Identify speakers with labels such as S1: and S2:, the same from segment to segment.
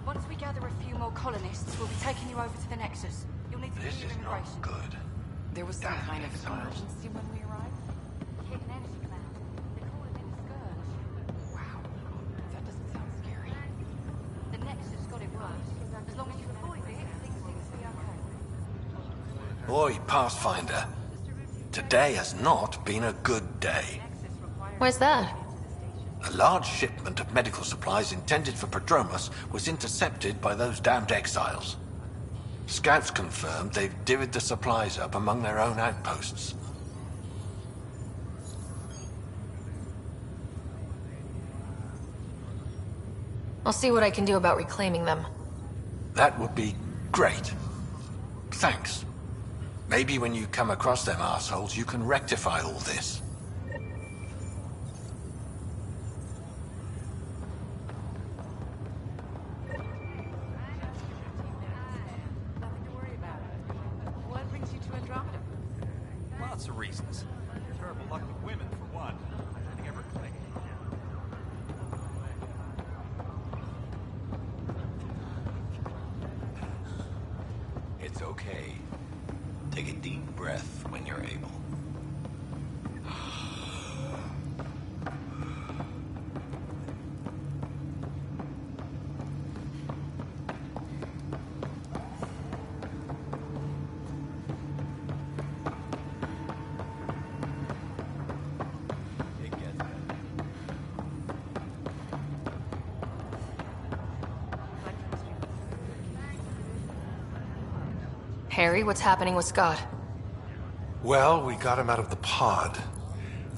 S1: Once we gather a few more colonists, we'll be taking you over to the Nexus. You'll need to do your immigration.
S2: Not good.
S3: There was some kind of emergency when we arrived?
S1: Hit an energy cloud. They call it a scourge.
S3: Wow. That doesn't sound scary.
S1: The Nexus got it worse. As long as you avoid it, things seem to be okay.
S2: Boy, Pathfinder, today has not been a good day.
S4: Why's that?
S2: A large shipment of medical supplies intended for Prodromus was intercepted by those damned exiles. Scouts confirmed they've divvied the supplies up among their own outposts.
S4: I'll see what I can do about reclaiming them.
S2: That would be great. Thanks. Maybe when you come across them assholes, you can rectify all this.
S3: Nothing to worry about. What brings you to Andromeda?
S5: Lots of reasons. Terrible luck with women, for one. Nothing ever clicked.
S2: It's okay. Take a deep breath when you're able.
S4: Harry, what's happening with Scott?
S6: Well, we got him out of the pod.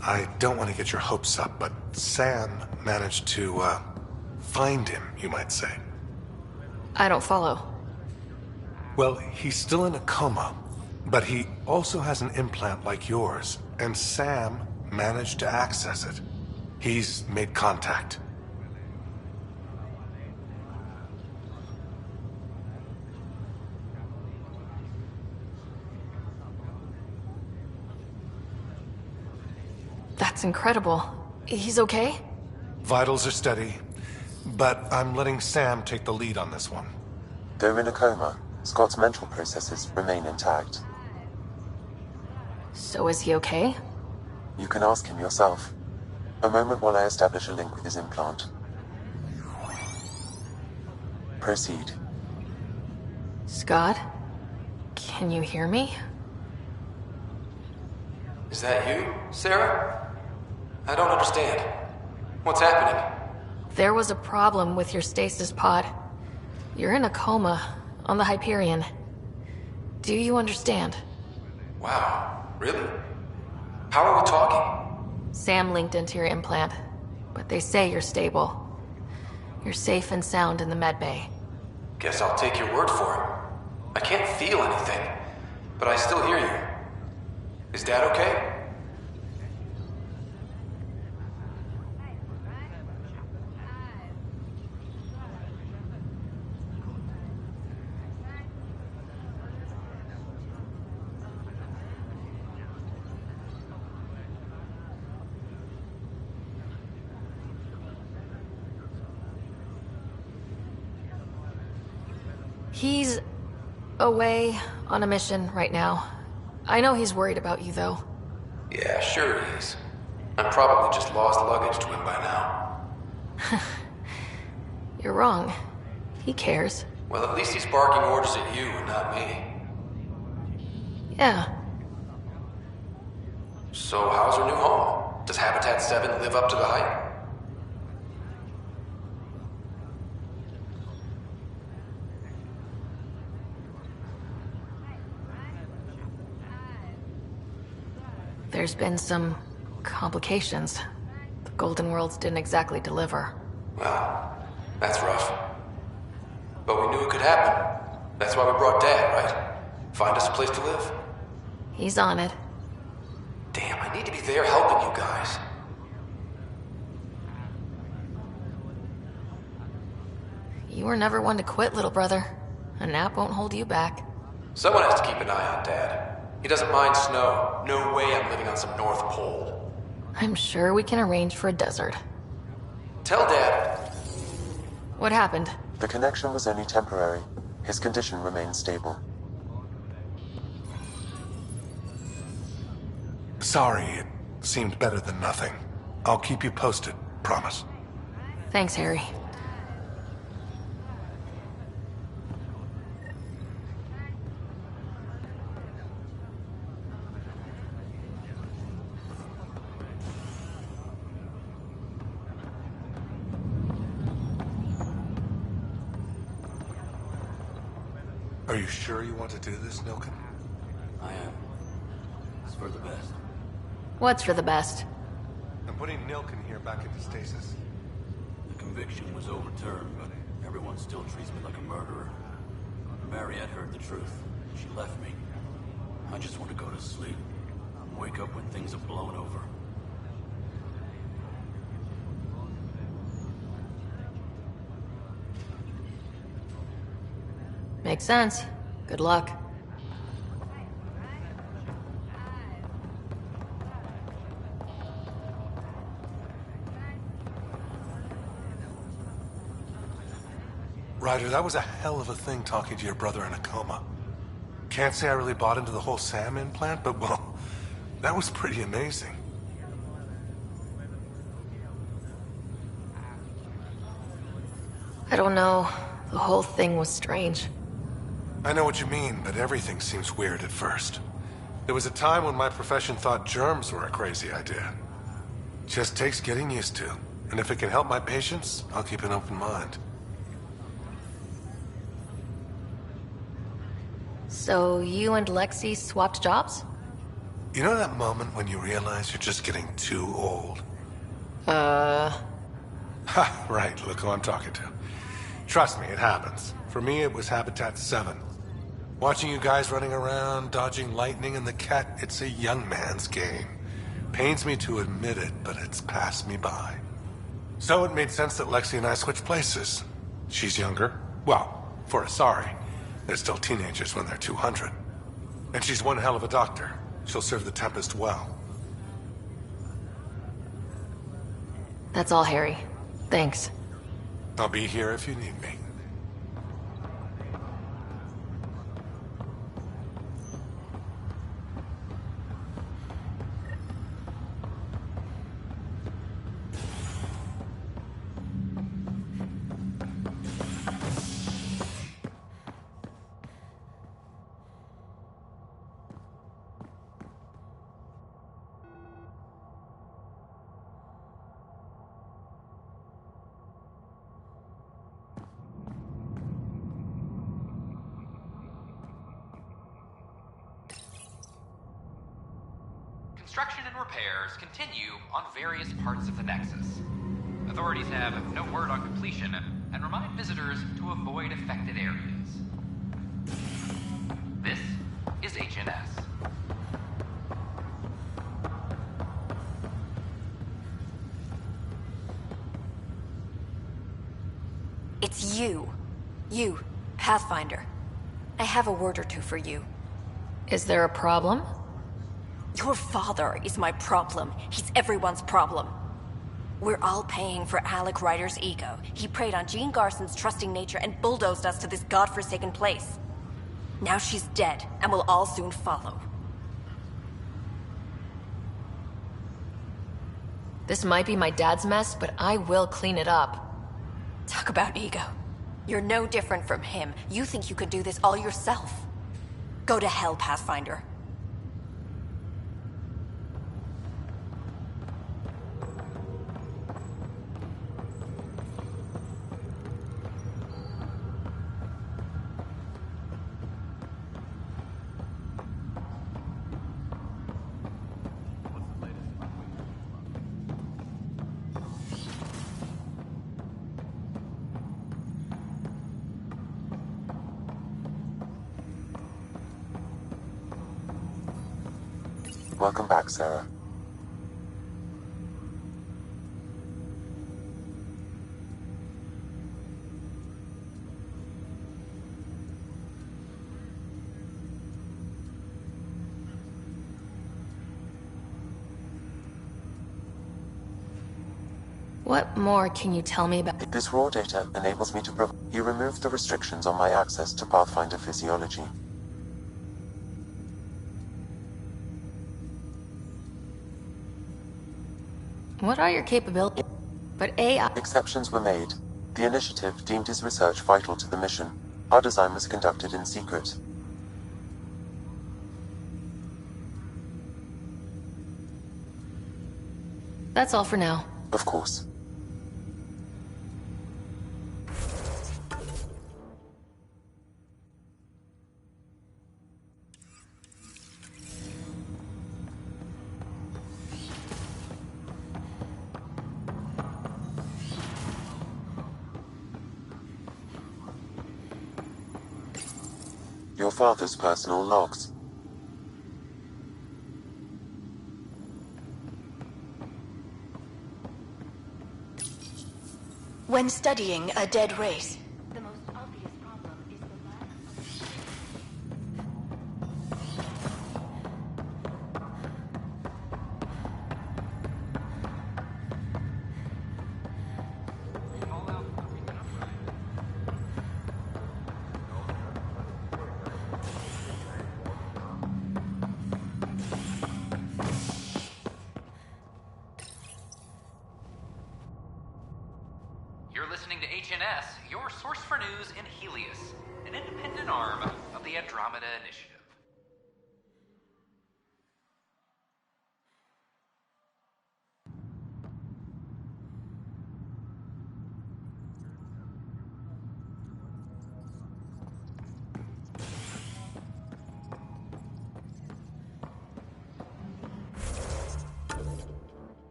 S6: I don't want to get your hopes up, but Sam managed to, find him, you might say.
S4: I don't follow.
S6: Well, he's still in a coma, but he also has an implant like yours, and Sam managed to access it. He's made contact.
S4: That's incredible. He's okay?
S6: Vitals are steady, but I'm letting Sam take the lead on this one.
S7: Though in a coma, Scott's mental processes remain intact.
S4: So is he okay?
S7: You can ask him yourself. A moment while I establish a link with his implant. Proceed.
S4: Scott? Can you hear me?
S8: Is that you, Sarah? I don't understand. What's happening?
S4: There was a problem with your stasis pod. You're in a coma on the Hyperion. Do you understand?
S8: Wow, really? How are we talking?
S4: Sam linked into your implant, but they say you're stable. You're safe and sound in the medbay.
S8: Guess I'll take your word for it. I can't feel anything, but I still hear you. Is Dad okay?
S4: He's away on a mission right now. I know he's worried about you, though.
S8: Yeah, sure he is. I'm probably just lost luggage to him by now.
S4: You're wrong. He cares.
S8: Well, at least he's barking orders at you and not me.
S4: Yeah.
S8: So how's her new home? Does Habitat 7 live up to the hype?
S4: There's been some complications. The Golden Worlds didn't exactly deliver.
S8: Well, that's rough. But we knew it could happen. That's why we brought Dad, right? Find us a place to live.
S4: He's on it.
S8: Damn I need to be there helping you guys.
S4: You were never one to quit, little brother. A nap won't hold you back.
S8: Someone has to keep an eye on Dad. He doesn't mind snow. No way I'm living on some North Pole.
S4: I'm sure we can arrange for a desert.
S8: Tell Dad.
S4: What happened?
S7: The connection was only temporary. His condition remains stable.
S6: Sorry, it seemed better than nothing. I'll keep you posted, promise.
S4: Thanks, Harry.
S6: Are you sure you want to do this, Nilken?
S9: I am. It's for the best.
S4: What's for the best?
S6: I'm putting Nilken here back into stasis.
S9: The conviction was overturned, but everyone still treats me like a murderer. Mariette heard the truth. She left me. I just want to go to sleep. Wake up when things have blown over.
S4: Makes sense. Good luck.
S6: Ryder, that was a hell of a thing talking to your brother in a coma. Can't say I really bought into the whole Sam implant, but well, that was pretty amazing.
S4: I don't know. The whole thing was strange.
S6: I know what you mean, but everything seems weird at first. There was a time when my profession thought germs were a crazy idea. Just takes getting used to. And if it can help my patients, I'll keep an open mind.
S4: So you and Lexi swapped jobs?
S6: You know that moment when you realize you're just getting too old? Ha, right, look who I'm talking to. Trust me, it happens. For me, it was Habitat 7. Watching you guys running around, dodging lightning and the cat, it's a young man's game. Pains me to admit it, but it's passed me by. So it made sense that Lexi and I switched places. She's younger. Well, for Asari. They're still teenagers when they're 200. And she's one hell of a doctor. She'll serve the Tempest well.
S4: That's all, Harry. Thanks.
S6: I'll be here if you need me.
S10: Construction and repairs continue on various parts of the Nexus. Authorities have no word on completion and remind visitors to avoid affected areas. This is HNS.
S1: It's you. You, Pathfinder. I have a word or two for you.
S4: Is there a problem?
S1: Your father is my problem. He's everyone's problem. We're all paying for Alec Ryder's ego. He preyed on Jean Garson's trusting nature and bulldozed us to this godforsaken place. Now she's dead, and we'll all soon follow.
S4: This might be my dad's mess, but I will clean it up.
S1: Talk about ego. You're no different from him. You think you could do this all yourself. Go to hell, Pathfinder.
S7: Welcome back, Sarah.
S4: What more can you tell me about...
S7: This raw data enables me to You removed the restrictions on my access to Pathfinder physiology.
S4: What are your capabilities? But AI...
S7: Exceptions were made. The initiative deemed his research vital to the mission. Our design was conducted in secret.
S4: That's all for now.
S7: Of course. Your father's personal logs.
S11: When studying a dead race,
S10: You're listening to HNS, your source for news in Helios, an independent arm of the Andromeda Initiative.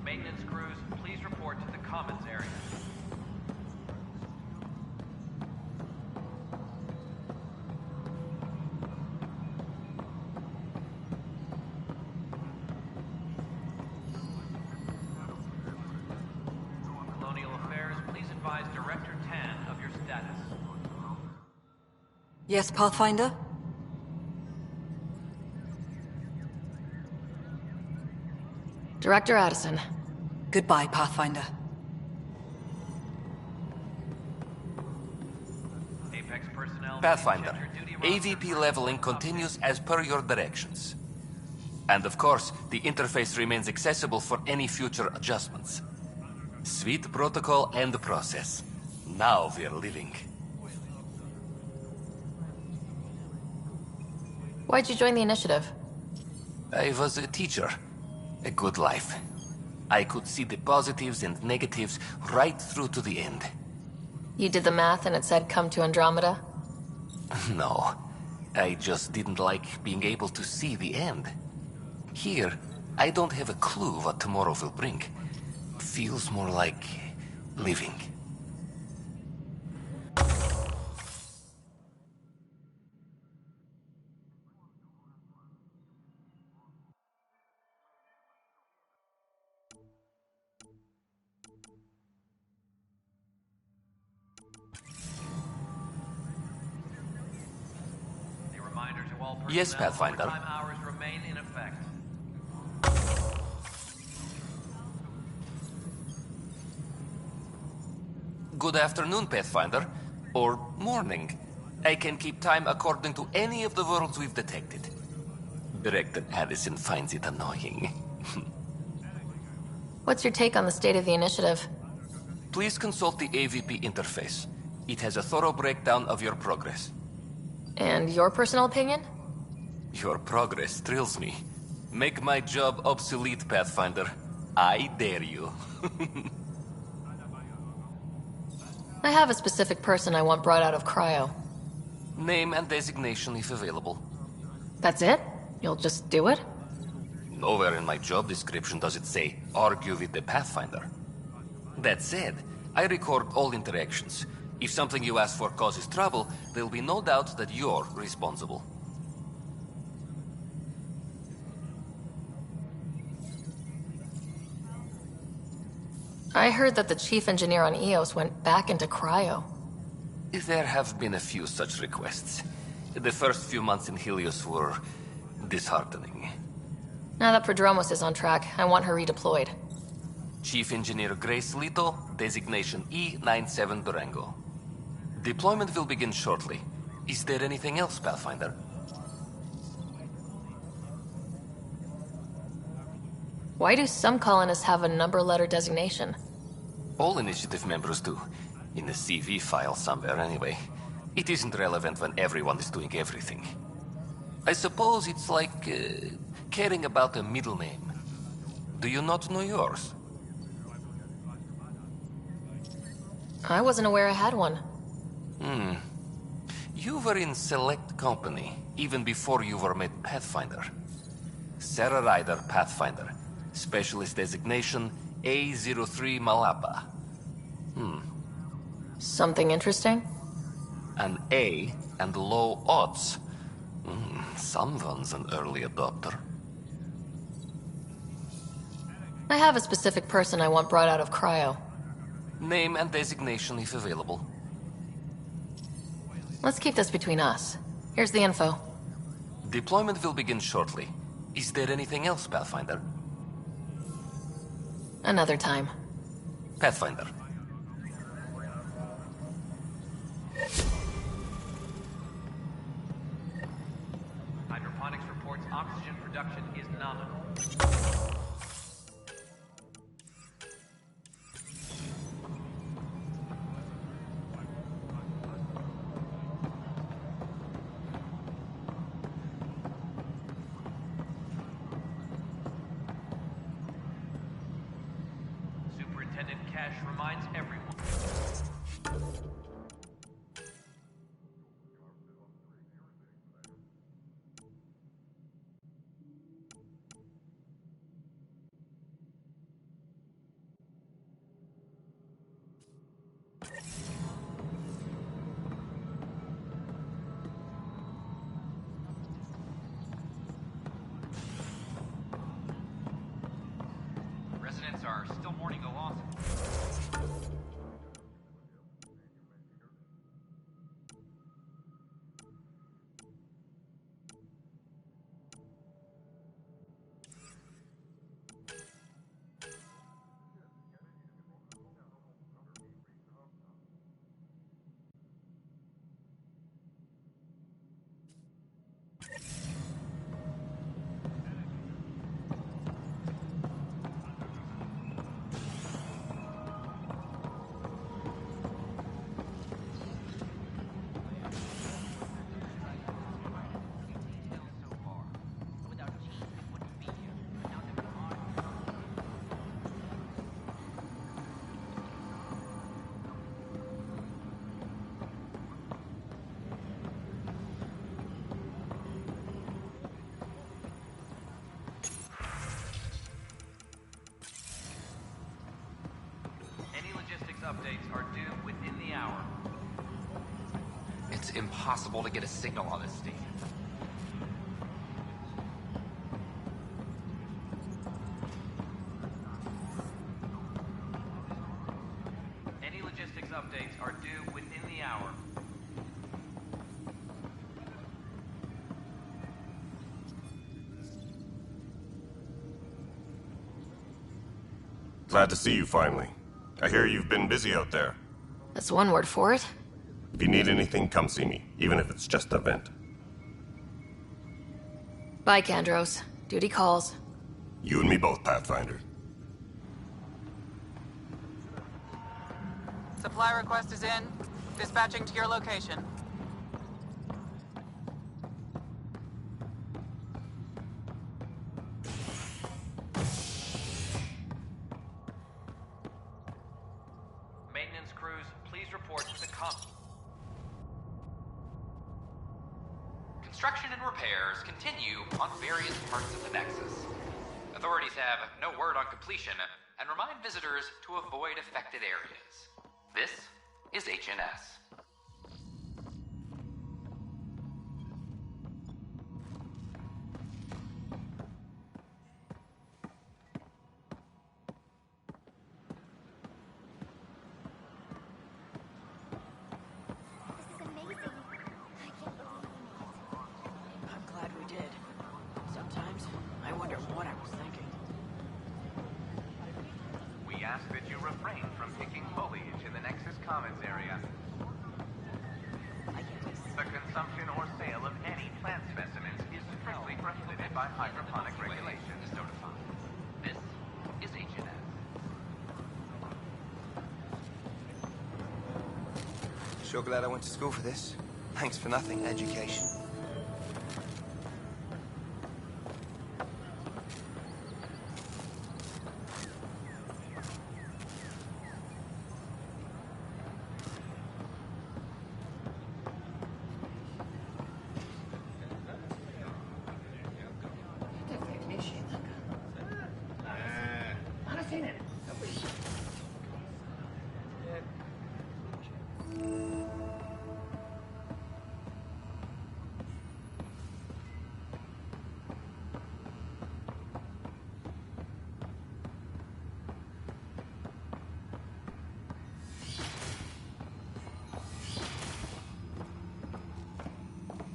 S10: Maintenance crews, please report to the commons area. Colonial Affairs, please advise Director Tan of your status.
S12: Yes, Pathfinder?
S4: Director Addison.
S12: Goodbye, Pathfinder.
S10: Apex personnel...
S13: Pathfinder, AVP leveling continues as per your directions. And of course, the interface remains accessible for any future adjustments. Sweet protocol and process. Now we're living.
S4: Why'd you join the initiative?
S13: I was a teacher. A good life. I could see the positives and negatives right through to the end.
S4: You did the math and it said come to Andromeda?
S13: No. I just didn't like being able to see the end. Here, I don't have a clue what tomorrow will bring. Feels more like living. Yes, Pathfinder.
S10: Hours remain in effect.
S13: Good afternoon, Pathfinder. Or morning. I can keep time according to any of the worlds we've detected. Director Addison finds it annoying.
S4: What's your take on the state of the initiative?
S13: Please consult the AVP interface. It has a thorough breakdown of your progress.
S4: And your personal opinion?
S13: Your progress thrills me. Make my job obsolete, Pathfinder. I dare you.
S4: I have a specific person I want brought out of cryo.
S13: Name and designation if available.
S4: That's it? You'll just do it?
S13: Nowhere in my job description does it say, argue with the Pathfinder. That said, I record all interactions. If something you ask for causes trouble, there'll be no doubt that you're responsible.
S4: I heard that the chief engineer on EOS went back into cryo.
S13: There have been a few such requests. The first few months in Helios were disheartening.
S4: Now that Prodromos is on track, I want her redeployed.
S13: Chief Engineer Grace Lito, designation E97 Durango. Deployment will begin shortly. Is there anything else, Pathfinder?
S4: Why do some colonists have a number letter designation?
S13: All initiative members do. In the CV file somewhere, anyway. It isn't relevant when everyone is doing everything. I suppose it's like caring about a middle name. Do you not know yours?
S4: I wasn't aware I had one.
S13: You were in select company, even before you were made Pathfinder. Sarah Ryder, Pathfinder. Specialist designation A03 Malapa.
S4: Something interesting?
S13: An A and low odds. Someone's an early adopter.
S4: I have a specific person I want brought out of cryo.
S13: Name and designation if available.
S4: Let's keep this between us. Here's the info.
S13: Deployment will begin shortly. Is there anything else, Pathfinder?
S4: Another time.
S13: Pathfinder.
S5: Hydroponics reports oxygen production is nominal. Superintendent Cash reminds everyone. Residents are still mourning the loss. Updates are due within the hour.
S10: It's impossible to get a signal on this station.
S5: Any logistics updates are due within the hour.
S14: Glad to see you finally. I hear you've been busy out there.
S4: That's one word for it.
S14: If you need anything, come see me, even if it's just a vent.
S4: Bye, Kandros. Duty calls.
S14: You and me both, Pathfinder.
S3: Supply request is in. Dispatching to your location.
S5: Maintenance crews, please report to the
S10: Construction and repairs continue on various parts of the Nexus. Authorities have no word on completion and remind visitors to avoid affected areas. This is HNS.
S15: refrain from picking foliage in the Nexus Commons area. The consumption or sale of any plant specimens is strictly prohibited by hydroponic regulations.
S10: This is HNS.
S16: Sure glad I went to school for this. Thanks for nothing, education.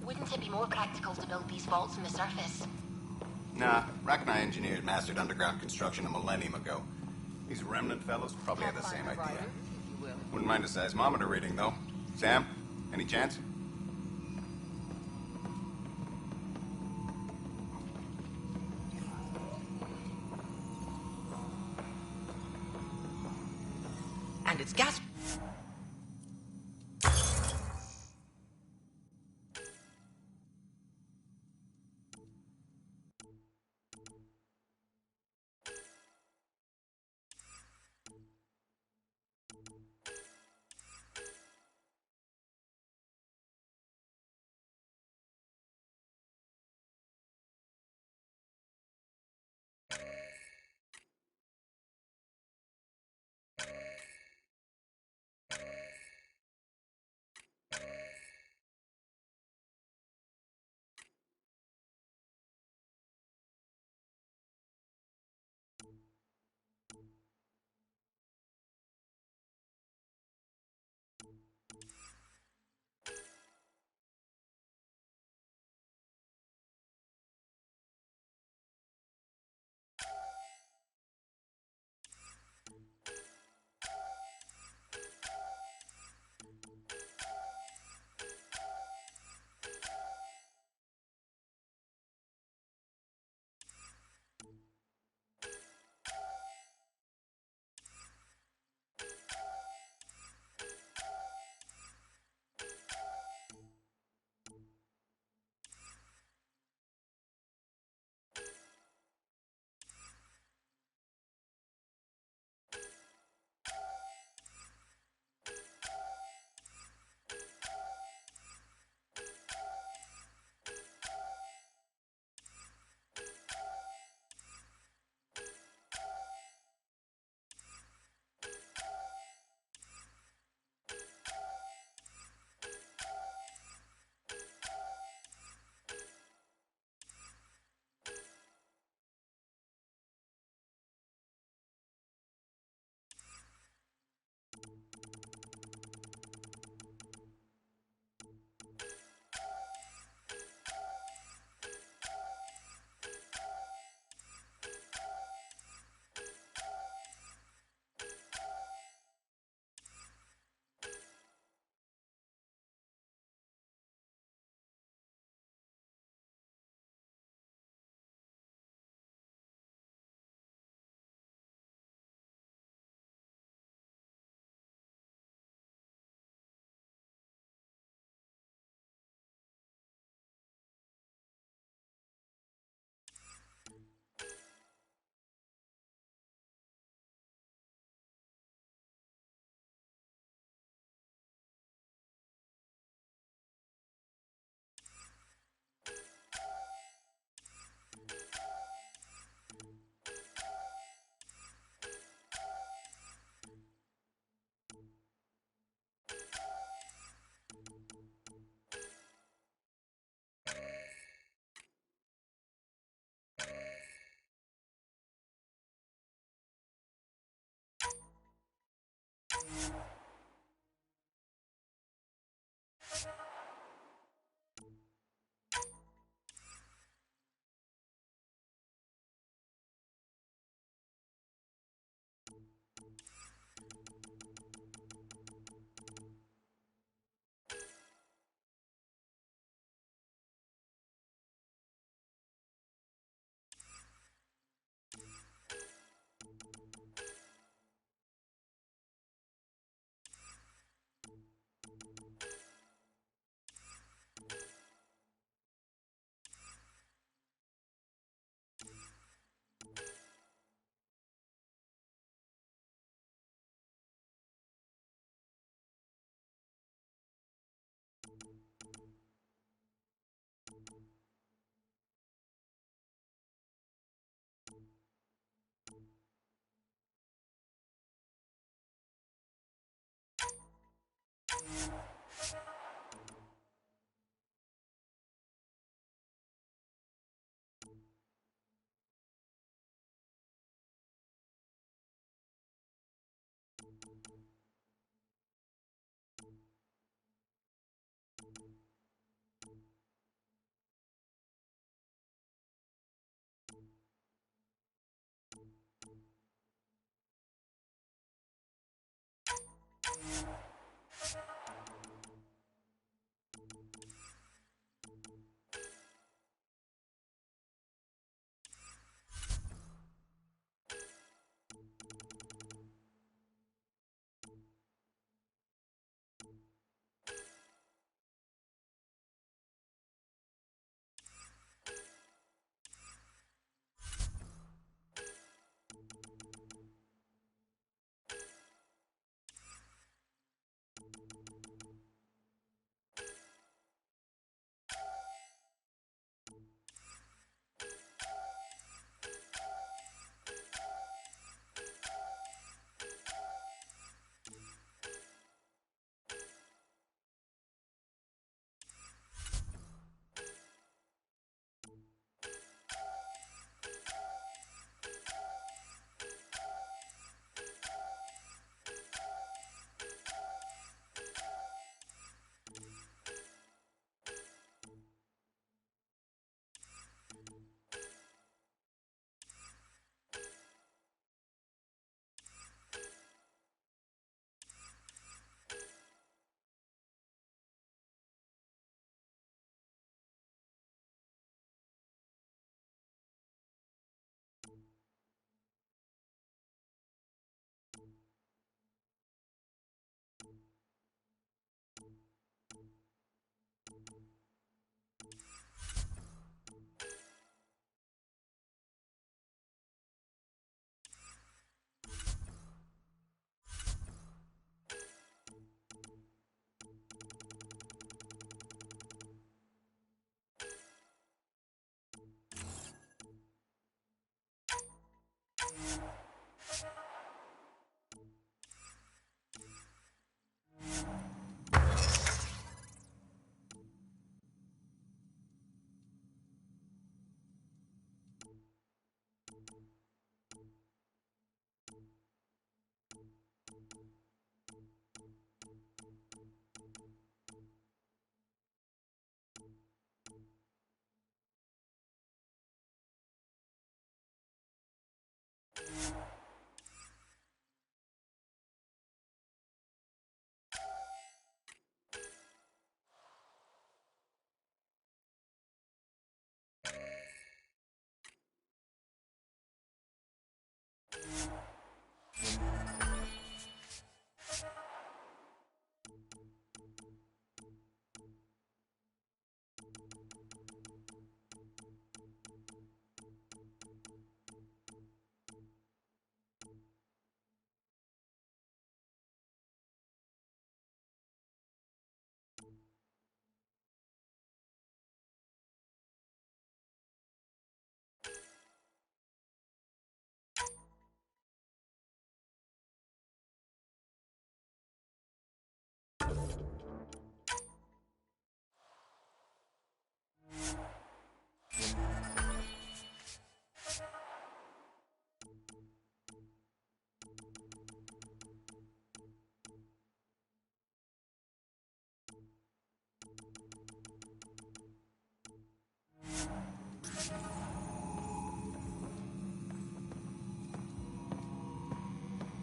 S11: Wouldn't it be more practical to build these vaults on the surface?
S17: Nah, Rachni engineers mastered underground construction a millennium ago. These remnant fellows probably had the same idea. Wouldn't mind a seismometer reading, though. Sam, any chance?
S18: And it's gas.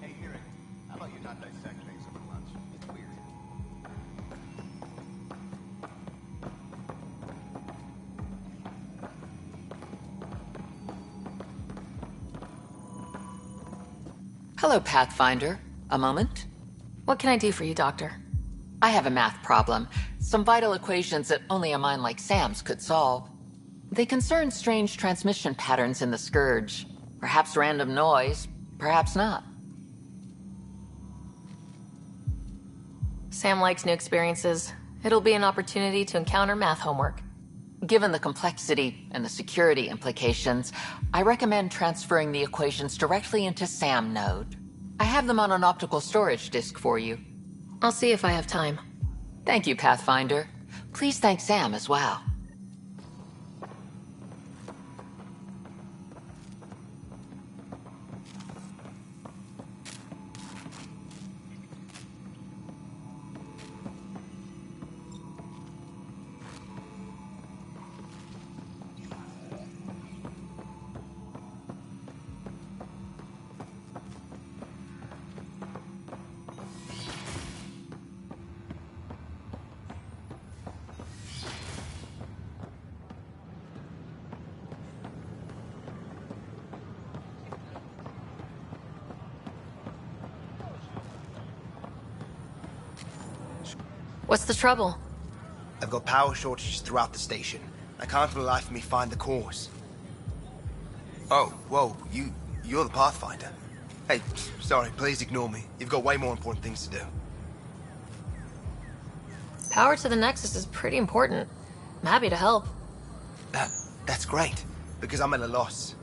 S17: Hey, hearing. How about you not dissect things over lunch? It's weird.
S19: Hello, Pathfinder. A moment?
S4: What can I do for you, Doctor?
S19: I have a math problem. Some vital equations that only a mind like Sam's could solve. They concern strange transmission patterns in the Scourge. Perhaps random noise, perhaps not.
S4: Sam likes new experiences. It'll be an opportunity to encounter math homework.
S19: Given the complexity and the security implications, I recommend transferring the equations directly into SAM node. I have them on an optical storage disk for you.
S4: I'll see if I have time.
S19: Thank you, Pathfinder. Please thank Sam as well.
S4: What's the trouble?
S16: I've got power shortages throughout the station. I can't for the life of me find the cause. Oh, whoa, you're the Pathfinder. Hey, sorry, please ignore me. You've got way more important things to do.
S4: Power to the Nexus is pretty important. I'm happy to help.
S16: That's great, because I'm at a loss.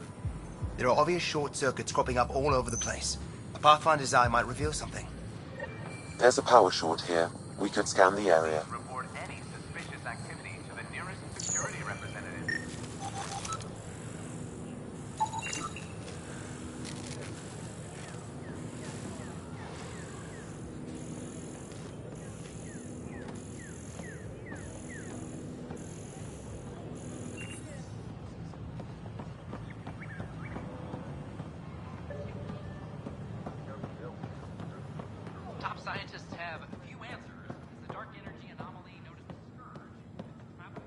S16: There are obvious short circuits cropping up all over the place. A Pathfinder's eye might reveal something.
S7: There's a power short here. We could scan the area.
S15: Report any suspicious activity to the nearest security representative.
S10: Top scientists have few answers, as the dark energy anomaly known as the Scourge is traveling.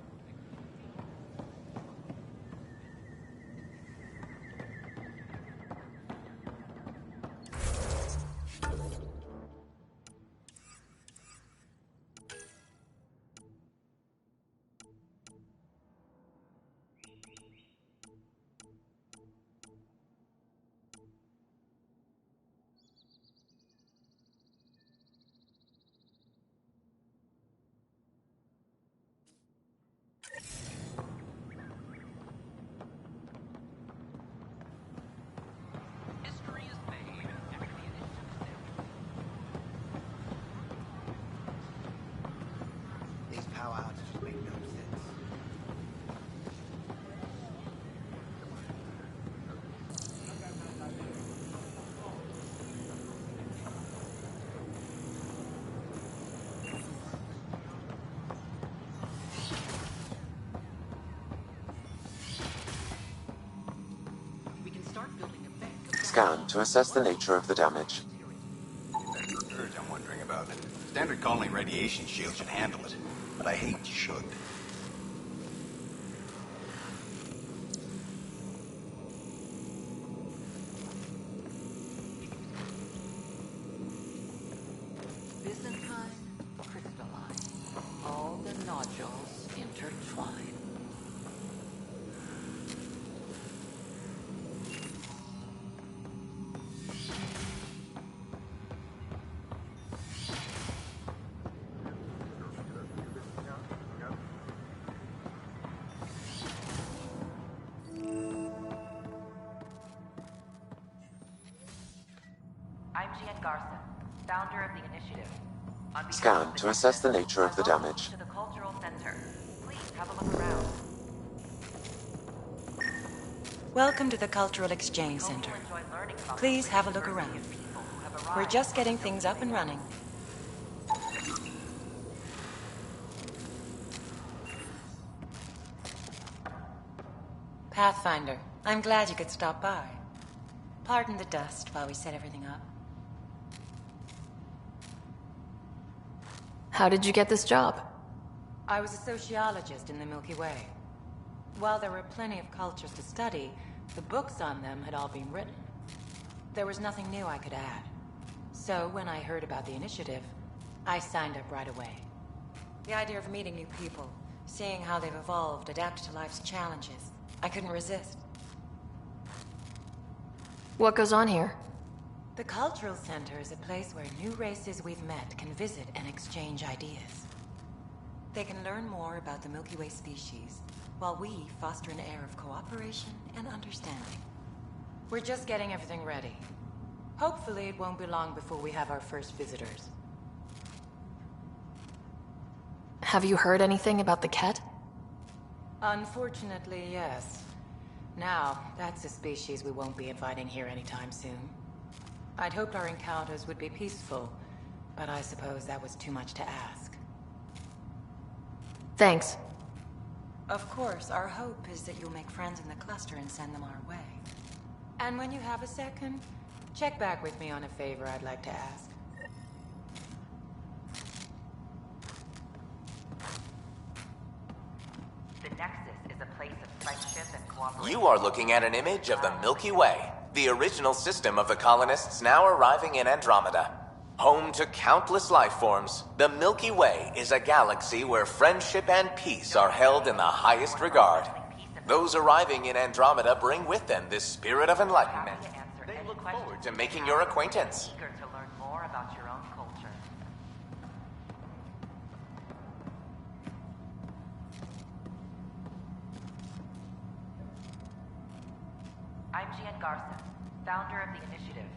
S7: Scan to assess the nature of the damage.
S17: Urge I'm wondering about. Standard colony radiation shield should handle it, but I hate should.
S19: Byzantine, crystalline. All the nodules intertwine.
S3: I'm Gian Garson, founder of the initiative. On behalf
S7: Scan
S3: of
S7: to assess the nature of the
S3: welcome
S7: damage.
S3: to the Cultural Center. Please have a look around.
S20: Welcome to the Cultural Exchange Center. Please have a look around. We're just getting things up and running. Pathfinder, I'm glad you could stop by. Pardon the dust while we set everything up.
S4: How did you get this job?
S20: I was a sociologist in the Milky Way. While there were plenty of cultures to study, the books on them had all been written. There was nothing new I could add. So when I heard about the initiative, I signed up right away. The idea of meeting new people, seeing how they've evolved, adapted to life's challenges, I couldn't resist.
S4: What goes on here?
S20: The Cultural Center is a place where new races we've met can visit and exchange ideas. They can learn more about the Milky Way species, while we foster an air of cooperation and understanding. We're just getting everything ready. Hopefully it won't be long before we have our first visitors.
S4: Have you heard anything about the Ket?
S20: Unfortunately, yes. Now, that's a species we won't be inviting here anytime soon. I'd hoped our encounters would be peaceful, but I suppose that was too much to ask.
S4: Thanks.
S20: Of course, our hope is that you'll make friends in the cluster and send them our way. And when you have a second, check back with me on a favor I'd like to ask.
S3: The Nexus is a place of friendship and cooperation.
S21: You are looking at an image of the Milky Way, the original system of the colonists now arriving in Andromeda. Home to countless life forms, the Milky Way is a galaxy where friendship and peace are held in the highest regard. Those arriving in Andromeda bring with them this spirit of enlightenment. They look forward to making your acquaintance.
S3: Eager to learn more about your own culture. I'm Gian Garson, founder of the initiative.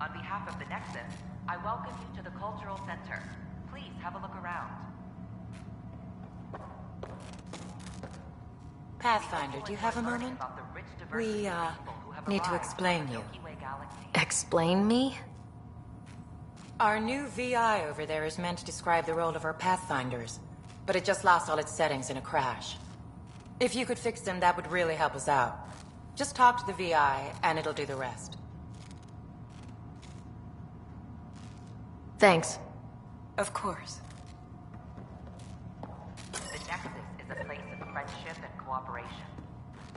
S3: On behalf of the Nexus, I welcome you to the Cultural Center. Please have a look around.
S20: Pathfinder, do you have a moment? We, need to explain you.
S4: Explain me?
S20: Our new VI over there is meant to describe the role of our Pathfinders, but it just lost all its settings in a crash. If you could fix them, that would really help us out. Just talk to the VI, and it'll do the rest.
S4: Thanks.
S20: Of course.
S3: The Nexus is a place of friendship and cooperation.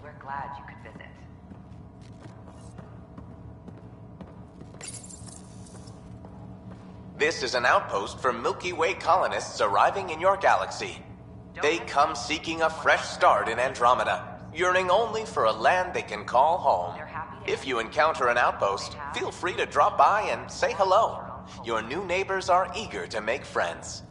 S3: We're glad you could visit.
S21: This is an outpost for Milky Way colonists arriving in your galaxy. They come seeking a fresh start in Andromeda, yearning only for a land they can call home. If you encounter an outpost, feel free to drop by and say hello. Your new neighbors are eager to make friends.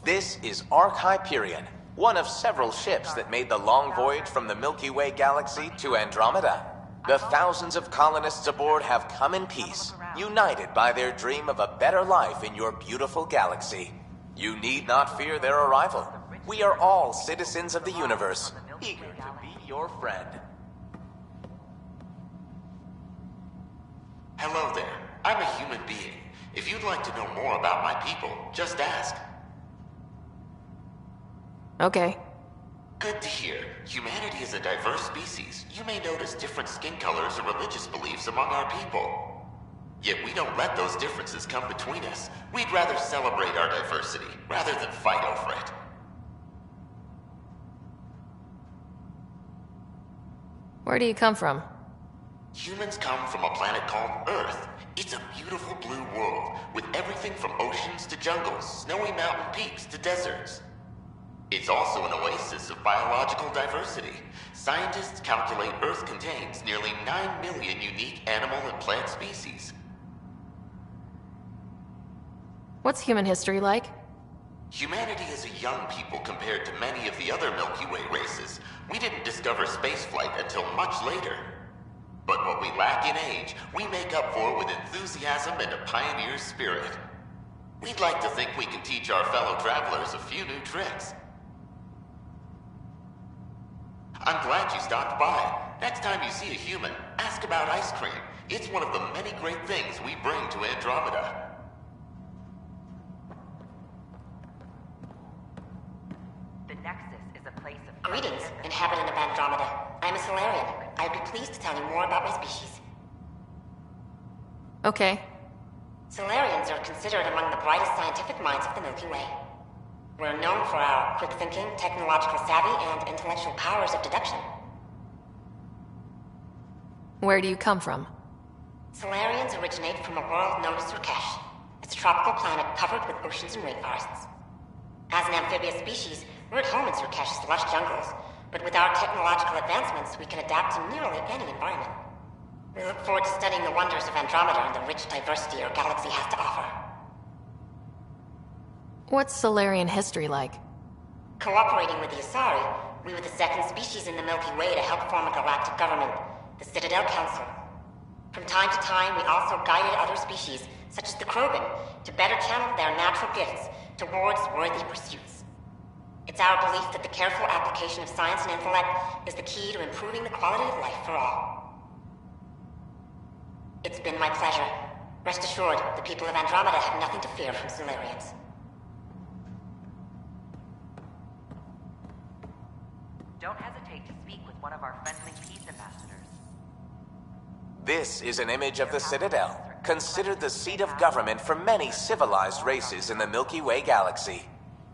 S21: This is Ark Hyperion, one of several ships that made the long voyage from the Milky Way galaxy to Andromeda. The thousands of colonists aboard have come in peace, united by their dream of a better life in your beautiful galaxy. You need not fear their arrival. We are all citizens of the universe, eager to be your friend.
S22: Hello there. I'm a human being. If you'd like to know more about my people, just ask.
S4: Okay.
S22: Good to hear. Humanity is a diverse species. You may notice different skin colors or religious beliefs among our people. Yet we don't let those differences come between us. We'd rather celebrate our diversity, rather than fight over it.
S4: Where do you come from?
S22: Humans come from a planet called Earth. It's a beautiful blue world, with everything from oceans to jungles, snowy mountain peaks to deserts. It's also an oasis of biological diversity. Scientists calculate Earth contains nearly 9 million unique animal and plant species.
S4: What's human history like?
S22: Humanity is a young people compared to many of the other Milky Way races. We didn't discover spaceflight until much later. But what we lack in age, we make up for with enthusiasm and a pioneer's spirit. We'd like to think we can teach our fellow travelers a few new tricks. I'm glad you stopped by. Next time you see a human, ask about ice cream. It's one of the many great things we bring to Andromeda.
S3: The Nexus is a place of...
S11: Greetings, inhabitant of Andromeda. I'm a Solarian. I'd be pleased to tell you more about my species.
S4: Okay.
S11: Solarians are considered among the brightest scientific minds of the Milky Way. We're known for our quick thinking, technological savvy, and intellectual powers of deduction.
S4: Where do you come from?
S11: Solarians originate from a world known as Surkesh. It's a tropical planet covered with oceans and rainforests. As an amphibious species, we're at home in Surkesh's lush jungles, but with our technological advancements, we can adapt to nearly any environment. We look forward to studying the wonders of Andromeda and the rich diversity our galaxy has to offer.
S4: What's Solarian history like?
S11: Cooperating with the Asari, we were the second species in the Milky Way to help form a galactic government, the Citadel Council. From time to time, we also guided other species, such as the Krogan, to better channel their natural gifts towards worthy pursuits. It's our belief that the careful application of science and intellect is the key to improving the quality of life for all. It's been my pleasure. Rest assured, the people of Andromeda have nothing to fear from Solarians.
S3: Don't hesitate to speak with one of our friendly peace ambassadors.
S21: This is an image of the Citadel, considered the seat of government for many civilized races in the Milky Way galaxy.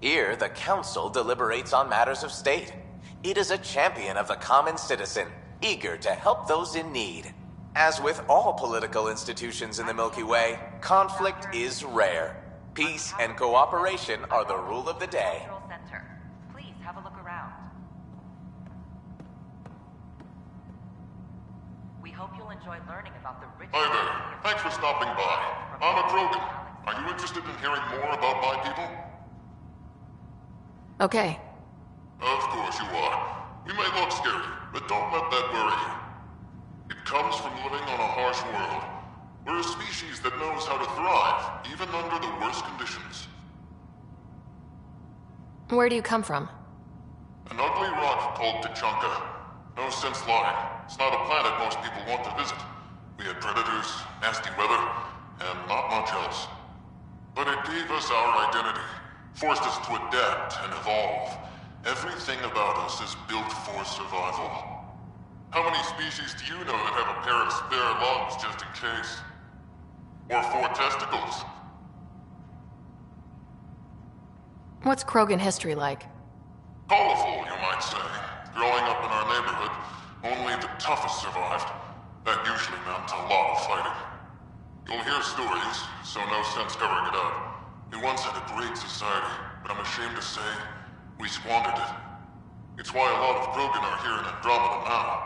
S21: Here, the Council deliberates on matters of state. It is a champion of the common citizen, eager to help those in need. As with all political institutions in the Milky Way, conflict is rare. Peace and cooperation are the rule of the day.
S3: Center. Please have a look around. We hope you'll enjoy learning about the rich...
S2: Hi there. Thanks for stopping by. I'm a Krogan. Are you interested in hearing more about my people?
S4: Okay.
S2: Of course you are. We may look scary, but don't let that worry you. It comes from living on a harsh world. We're a species that knows how to thrive, even under the worst conditions.
S4: Where do you come from?
S2: An ugly rock called Tachanka. No sense lying. It's not a planet most people want to visit. We had predators, nasty weather, and not much else. But it gave us our identity, forced us to adapt and evolve. Everything about us is built for survival. How many species do you know that have a pair of spare lungs just in case? Or 4 testicles?
S4: What's Krogan history like?
S2: Colorful, you might say. Growing up in our neighborhood, only the toughest survived. That usually meant a lot of fighting. You'll hear stories, so no sense covering it up. We once had a great society, but I'm ashamed to say, we squandered it. It's why a lot of Krogan are here in Andromeda now.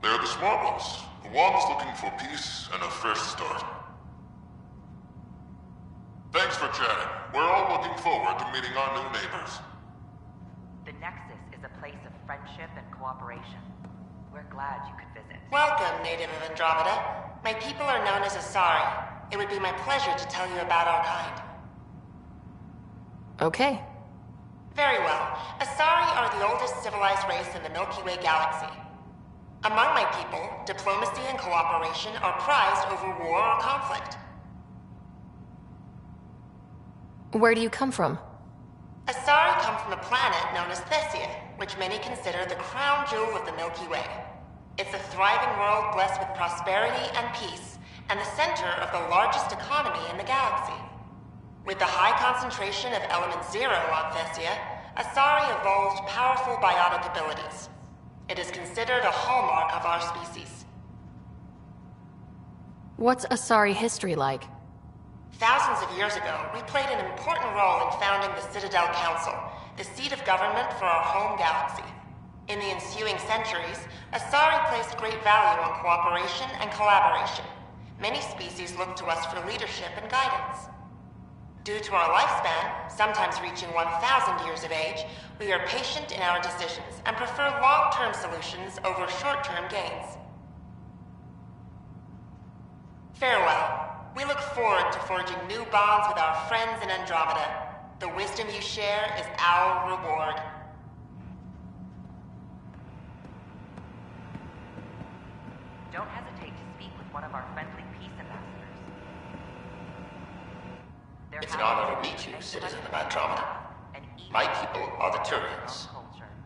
S2: They're the smart ones, the ones looking for peace and a fresh start. Thanks for chatting. We're all looking forward to meeting our new neighbors.
S3: The Nexus is a place of friendship and cooperation. We're glad you could visit.
S11: Welcome, native of Andromeda. My people are known as Asari. It would be my pleasure to tell you about our kind.
S4: Okay.
S11: Very well. Asari are the oldest civilized race in the Milky Way galaxy. Among my people, diplomacy and cooperation are prized over war or conflict.
S4: Where do you come from?
S11: Asari come from a planet known as Thesia. which many consider the crown jewel of the Milky Way. It's a thriving world blessed with prosperity and peace, and the center of the largest economy in the galaxy. With the high concentration of element zero on Thessia, Asari evolved powerful biotic abilities. It is considered a hallmark of our species.
S4: What's Asari history like?
S11: Thousands of years ago, we played an important role in founding the Citadel Council, the seat of government for our home galaxy. In the ensuing centuries, Asari placed great value on cooperation and collaboration. Many species look to us for leadership and guidance. Due to our lifespan, sometimes reaching 1,000 years of age, we are patient in our decisions and prefer long-term solutions over short-term gains. Farewell. We look forward to forging new bonds with our friends in Andromeda. The wisdom you share is our reward.
S3: Don't hesitate to speak with one of our friendly peace ambassadors.
S22: It's an honor to meet you, citizen of Andromeda. My people are the Turians.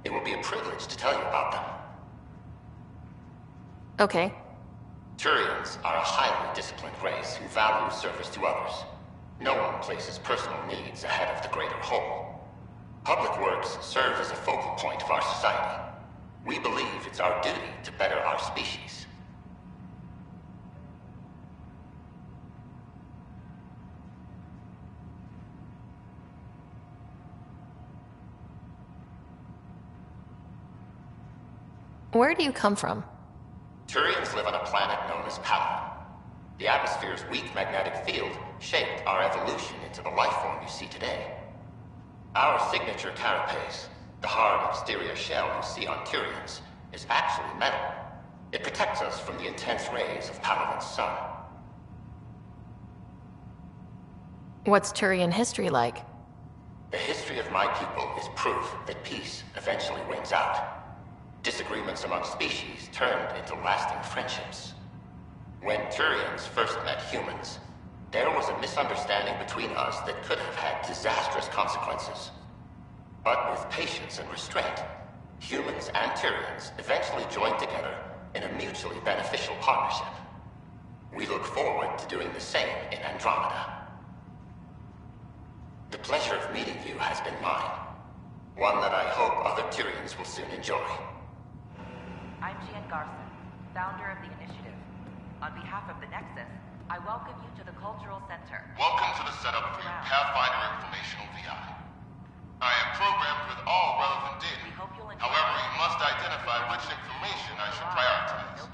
S22: It will be a privilege to tell you about them.
S4: Okay.
S22: Turians are a highly disciplined race who value service to others. No one places personal needs ahead of the greater whole. Public works serve as a focal point of our society. We believe it's our duty to better our species.
S4: Where do you come from?
S22: Turians live on a planet known as Paladin. The atmosphere's weak magnetic field shaped our evolution into the life form you see today. Our signature carapace, the hard exterior shell you see on Turians, is actually metal. It protects us from the intense rays of Paladin's sun.
S4: What's Turian history like?
S22: The history of my people is proof that peace eventually wins out. Disagreements among species turned into lasting friendships. When Turians first met humans, there was a misunderstanding between us that could have had disastrous consequences. But with patience and restraint, humans and Turians eventually joined together in a mutually beneficial partnership. We look forward to doing the same in Andromeda. The pleasure of meeting you has been mine. One that I hope other Turians will soon enjoy.
S3: I'm Garson, founder of the initiative. On behalf of the Nexus, I welcome you to the Cultural Center.
S2: Welcome to the setup for your Pathfinder Informational VI. I am programmed with all relevant data. However, you must identify which information I should prioritize.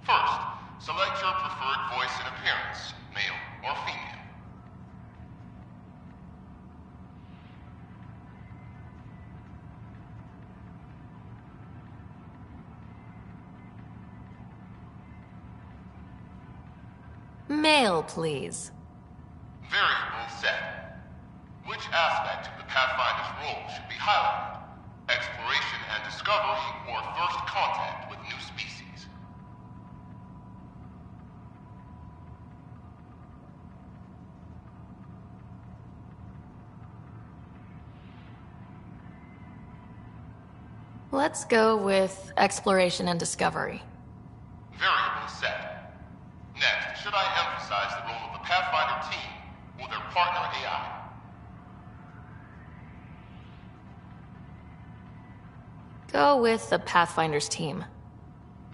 S2: First, select your preferred voice and appearance, male or female.
S4: Male, please.
S2: Variable set. Which aspect of the Pathfinder's role should be highlighted? Exploration and discovery, or first contact with new species?
S4: Let's go with exploration and discovery.
S2: Variable set. Next, should I emphasize the role of the Pathfinder team or their partner AI?
S4: Go with the Pathfinder's team.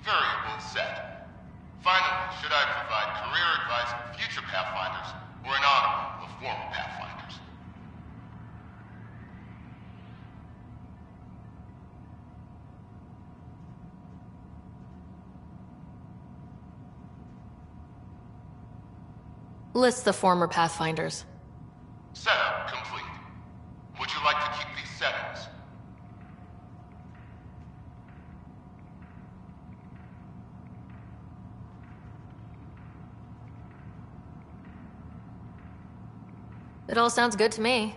S2: Variable set. Finally, should I provide career advice for future Pathfinders or an honor of former Pathfinders?
S4: List the former Pathfinders.
S2: Setup complete. Would you like to keep these settings?
S4: It all sounds good to me.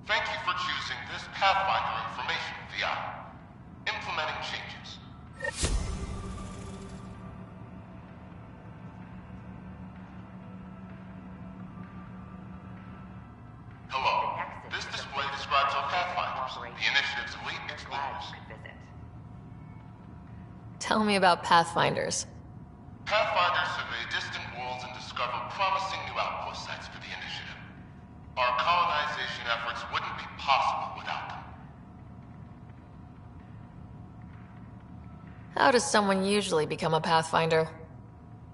S2: Thank you for choosing this Pathfinder Information VI. Implementing changes. Hello. This display describes our Pathfinder. the Initiative's elite explorers.
S4: Tell me about Pathfinders.
S2: Pathfinders survey distant worlds and discover promising new outpost sites for the Initiative. Our colonization efforts wouldn't be possible without them.
S4: How does someone usually become a Pathfinder?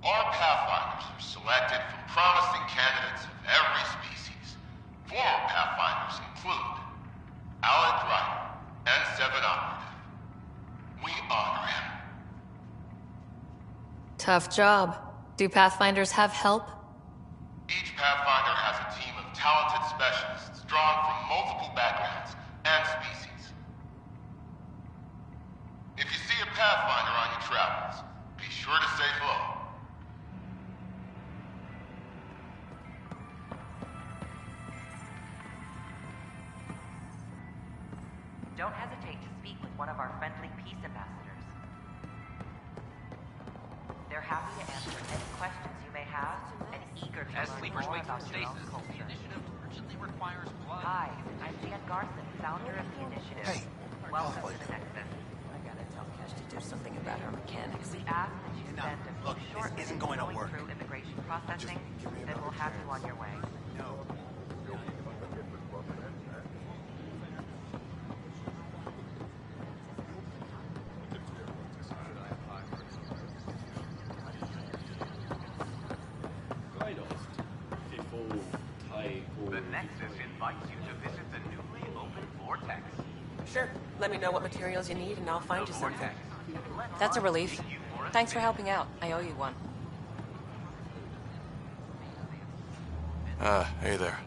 S2: Our Pathfinders are selected from promising candidates of every species. Former Pathfinders include Alec Ryder and Seven Operative. We honor him.
S4: Tough job. Do Pathfinders have help?
S2: Each Pathfinder has a team of talented specialists drawn from multiple backgrounds and species. If you see a Pathfinder on your travels, be sure to say hello.
S3: Don't hesitate to speak with one of our friendly peace ambassadors. They're happy to answer any questions you may have and eager to
S10: As
S3: learn
S10: sleepers
S3: more
S10: wait for
S3: about your own
S10: stasis, the
S3: culture.
S10: initiative urgently requires blood.
S3: Hi, I'm Jan Garson, founder of the initiative.
S16: Hey,
S3: welcome to
S16: Pathfinder.
S3: the Nexus.
S8: I gotta tell Cash to do something about her mechanics.
S3: We ask that you spend a
S16: look,
S3: few short
S16: this isn't
S3: minutes
S16: going to work.
S3: through immigration processing,
S16: give me
S3: then we'll have you on your way.
S16: No.
S15: The Nexus invites you to visit the newly opened Vortex.
S8: Sure. Let me know what materials you need and I'll find
S15: The
S8: you something.
S15: Vortex.
S8: That's a relief. Thanks for helping out. I owe you one.
S9: Hey there.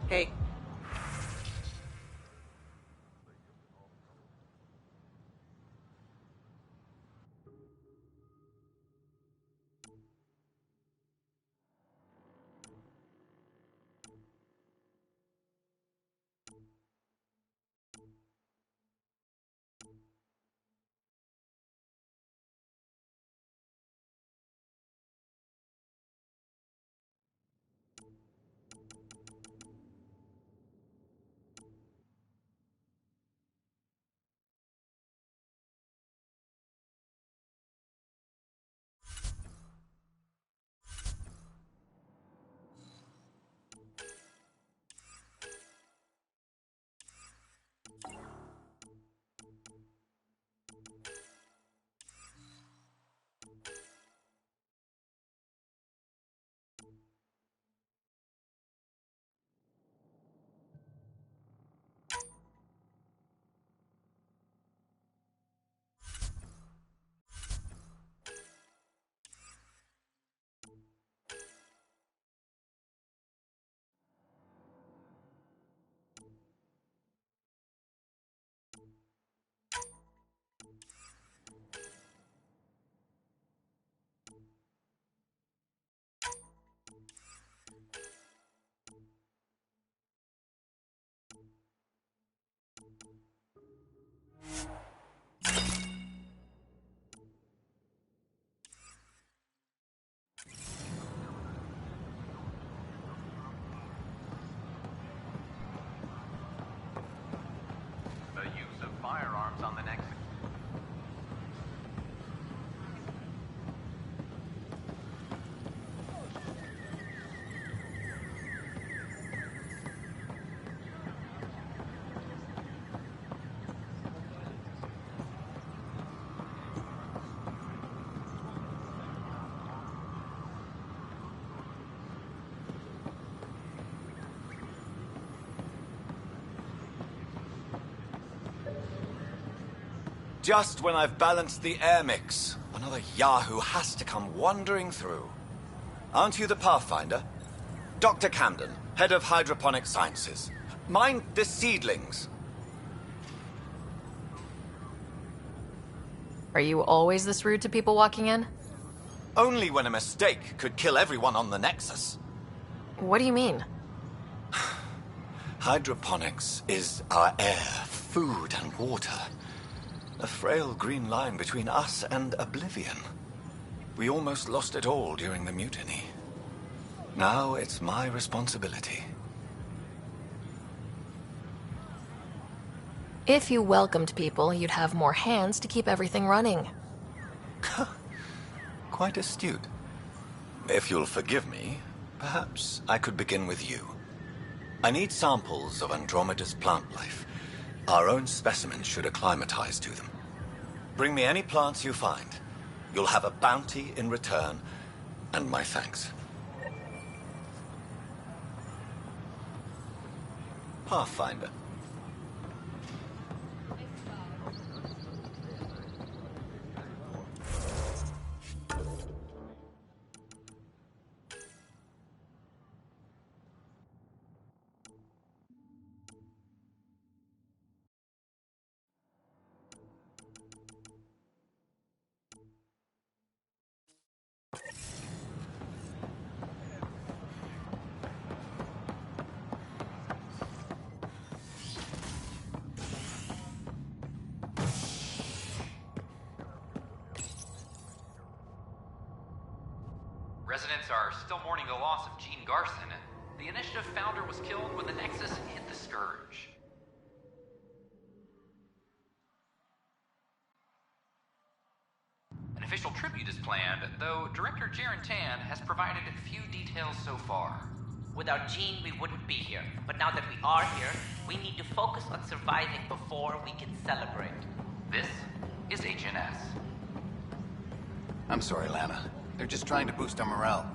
S8: Hey.
S15: The use of firearms on the Nexus.
S6: Just when I've balanced the air mix, another Yahoo has to come wandering through. Aren't you the Pathfinder? Dr. Camden, head of hydroponic sciences. Mind the seedlings.
S4: Are you always this rude to people walking in?
S6: Only when a mistake could kill everyone on the Nexus.
S4: What do you mean?
S6: Hydroponics is our air, food, and water. A frail green line between us and oblivion. We almost lost it all during the mutiny. Now it's my responsibility.
S4: If you welcomed people, you'd have more hands to keep everything running.
S6: Quite astute. If you'll forgive me, perhaps I could begin with you. I need samples of Andromeda's plant life. Our own specimens should acclimatize to them. Bring me any plants you find. You'll have a bounty in return, and my thanks. Pathfinder.
S10: Residents are still mourning the loss of Gene Garson. The Initiative founder was killed when the Nexus hit the Scourge. An official tribute is planned, though Director Jaren Tan has provided few details so far.
S18: Without Gene, we wouldn't be here. But now that we are here, we need to focus on surviving before we can celebrate.
S10: This is HNS.
S17: I'm sorry, Lana. They're just trying to boost our morale.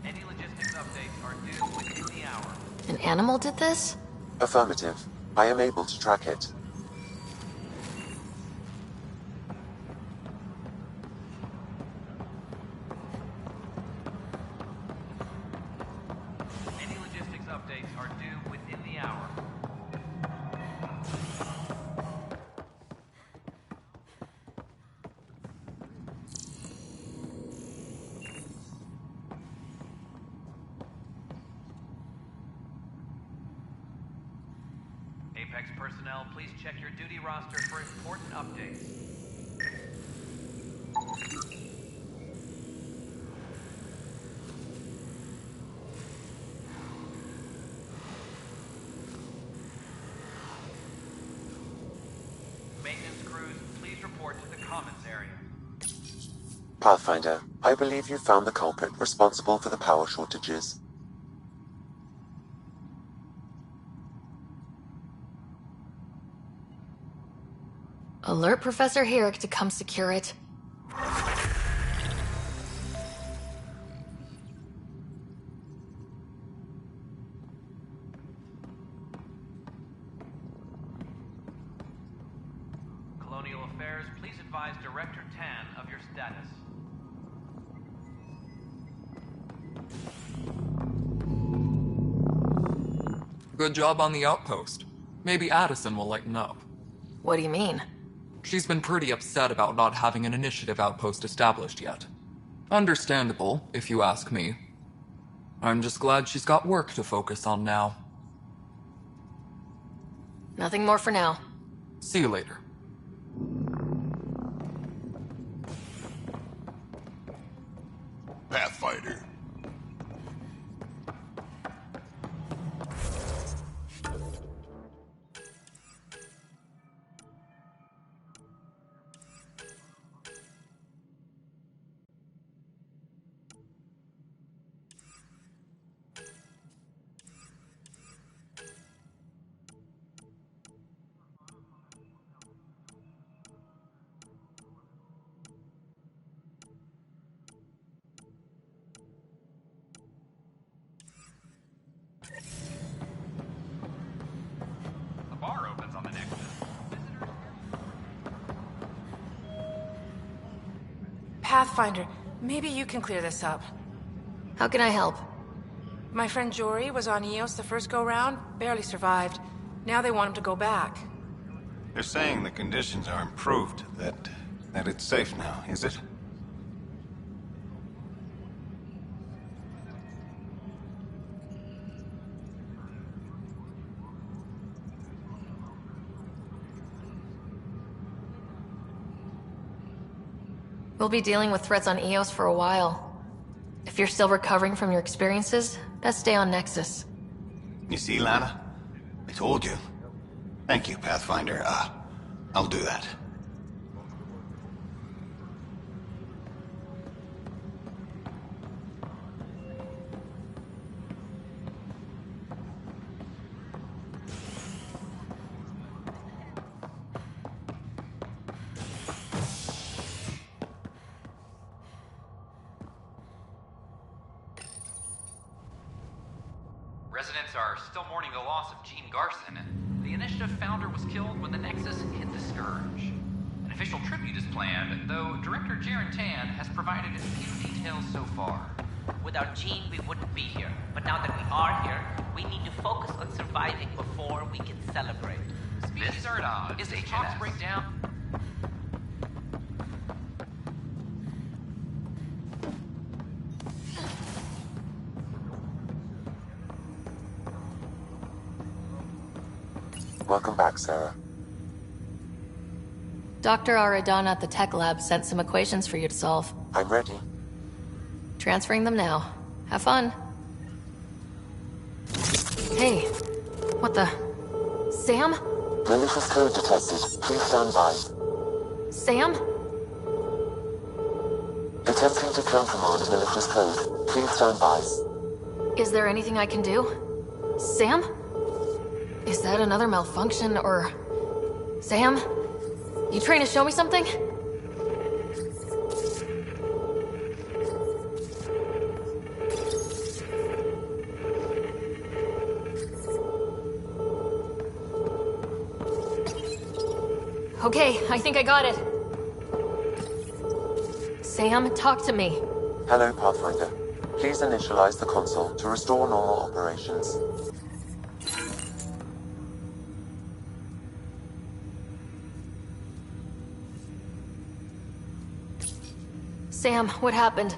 S15: Any logistics updates are due within the hour.
S4: An animal did this?
S7: Affirmative. I am able to track it.
S15: Any logistics updates are due within the hour. Apex personnel, please check your duty roster for important updates. Maintenance crews, please report to the commons area.
S7: Pathfinder, I believe you found the culprit responsible for the power shortages.
S4: Alert Professor Herrick to come secure it.
S15: Colonial Affairs, please advise Director Tan of your status.
S9: Good job on the outpost. Maybe Addison will lighten up.
S4: What do you mean?
S9: She's been pretty upset about not having an initiative outpost established yet. Understandable, if you ask me. I'm just glad she's got work to focus on now.
S4: Nothing more for now.
S9: See you later.
S2: Pathfinder.
S1: Pathfinder, maybe you can clear this up.
S4: How can I help?
S1: My friend Jory was on Eos the first go-round, barely survived. Now they want him to go back.
S17: They're saying the conditions are improved, that it's safe now, is it?
S4: We'll be dealing with threats on Eos for a while. If you're still recovering from your experiences, best stay on Nexus.
S17: You see, Lana? I told you. Thank you, Pathfinder. I'll do that.
S10: Residents are still mourning the loss of Gene Garson. The Initiative founder was killed when the Nexus hit the Scourge. An official tribute is planned, though Director Jaren Tan has provided few details so far.
S18: Without Gene, we wouldn't be here. But now that we are here, we need to focus on surviving before we can celebrate.
S10: Species are at odds. Is talks break down?
S7: Welcome back, Sarah.
S4: Dr. Aradana at the tech lab sent some equations for you to solve.
S7: I'm ready.
S4: Transferring them now. Have fun. Hey, what the... Sam?
S7: Malicious code detected. Please stand by.
S4: Sam?
S7: Attempting to countermand malicious code. Please stand by.
S4: Is there anything I can do? Sam? Is that another malfunction, or... Sam? You trying to show me something? Okay, I think I got it. Sam, talk to me.
S7: Hello, Pathfinder. Please initialize the console to restore normal operations.
S4: Sam, what happened?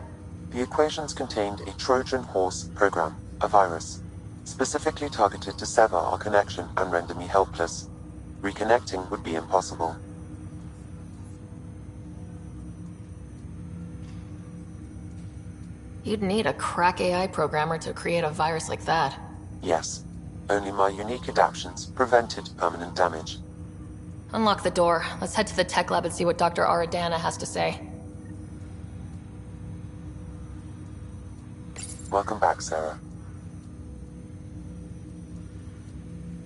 S7: The equations contained a Trojan horse program, a virus, specifically targeted to sever our connection and render me helpless. Reconnecting would be impossible.
S4: You'd need a crack AI programmer to create a virus like that.
S7: Yes. Only my unique adaptions prevented permanent damage.
S4: Unlock the door. Let's head to the tech lab and see what Dr. Aradana has to say.
S7: Welcome back, Sarah.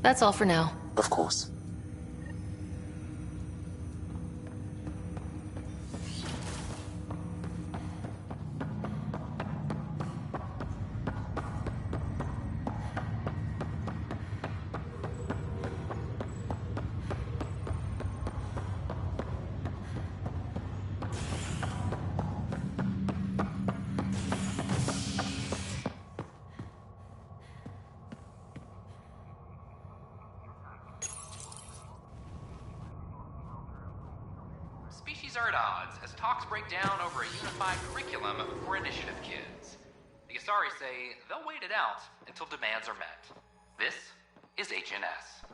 S4: That's all for now.
S7: Of course.
S10: Species are at odds as talks break down over a unified curriculum for Initiative kids. The Asari say they'll wait it out until demands are met. This is HNS.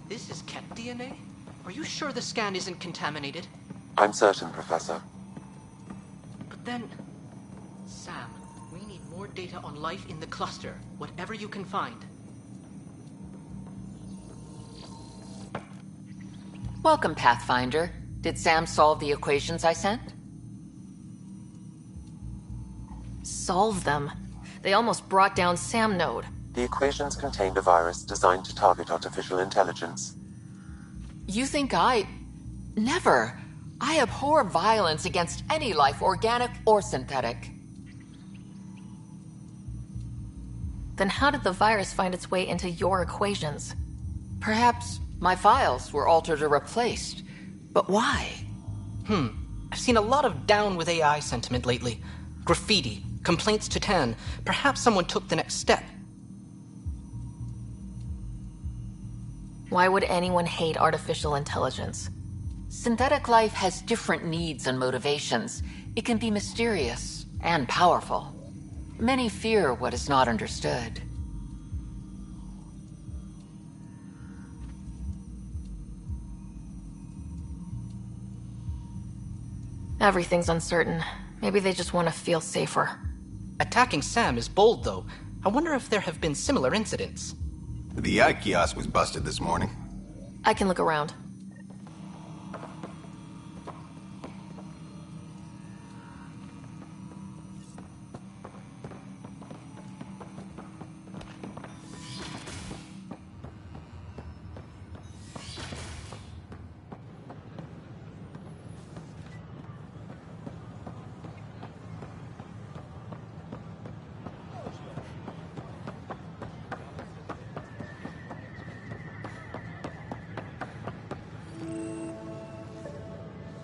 S12: This is cat DNA? Are you sure the scan isn't contaminated?
S7: I'm certain, Professor.
S12: But then... Sam, we need more data on life in the cluster, whatever you can find.
S19: Welcome, Pathfinder. Did Sam solve the equations I sent?
S4: Solve them? They almost brought down Sam Node.
S7: The equations contained a virus designed to target artificial intelligence.
S19: You think I... Never. I abhor violence against any life, organic or synthetic.
S4: Then how did the virus find its way into your equations?
S19: Perhaps my files were altered or replaced. But why?
S12: I've seen a lot of down with AI sentiment lately. Graffiti, complaints to 10. Perhaps someone took the next step.
S4: Why would anyone hate artificial intelligence?
S19: Synthetic life has different needs and motivations. It can be mysterious and powerful. Many fear what is not understood.
S4: Everything's uncertain. Maybe they just want to feel safer.
S12: Attacking Sam is bold, though. I wonder if there have been similar incidents.
S17: The AI kiosk was busted this morning.
S4: I can look around.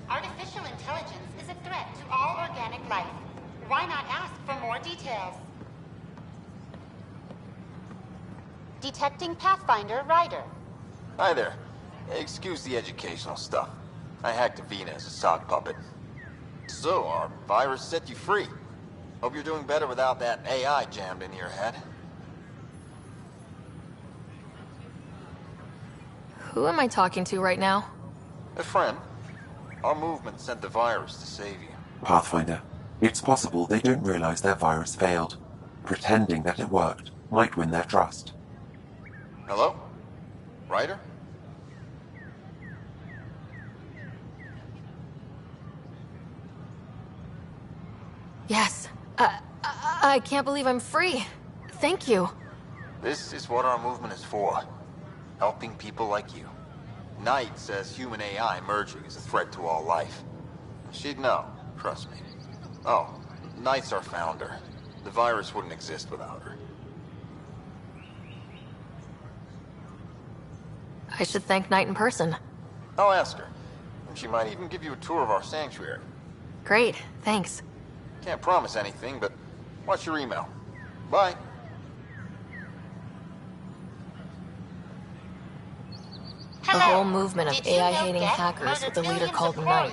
S11: Artificial intelligence is a threat to all organic life. Why not ask for more details? Detecting Pathfinder Rider.
S13: Hi there. Excuse the educational stuff. I hacked Avina as a sock puppet. So, our virus set you free. Hope you're doing better without that AI jammed into your head.
S4: Who am I talking to right now?
S13: A friend. Our movement sent the virus to save you.
S7: Pathfinder, it's possible they don't realize their virus failed. Pretending that it worked might win their trust.
S13: Hello? Ryder?
S4: Yes. I can't believe I'm free. Thank you.
S13: This is what our movement is for. Helping people like you. Knight says human AI merging is a threat to all life. She'd know, trust me. Oh, Knight's our founder. The virus wouldn't exist without her.
S4: I should thank Knight in person.
S13: I'll ask her. And she might even give you a tour of our sanctuary.
S4: Great, thanks.
S13: Can't promise anything, but watch your email. Bye.
S4: A whole movement of AI-hating hackers with a leader called Knight.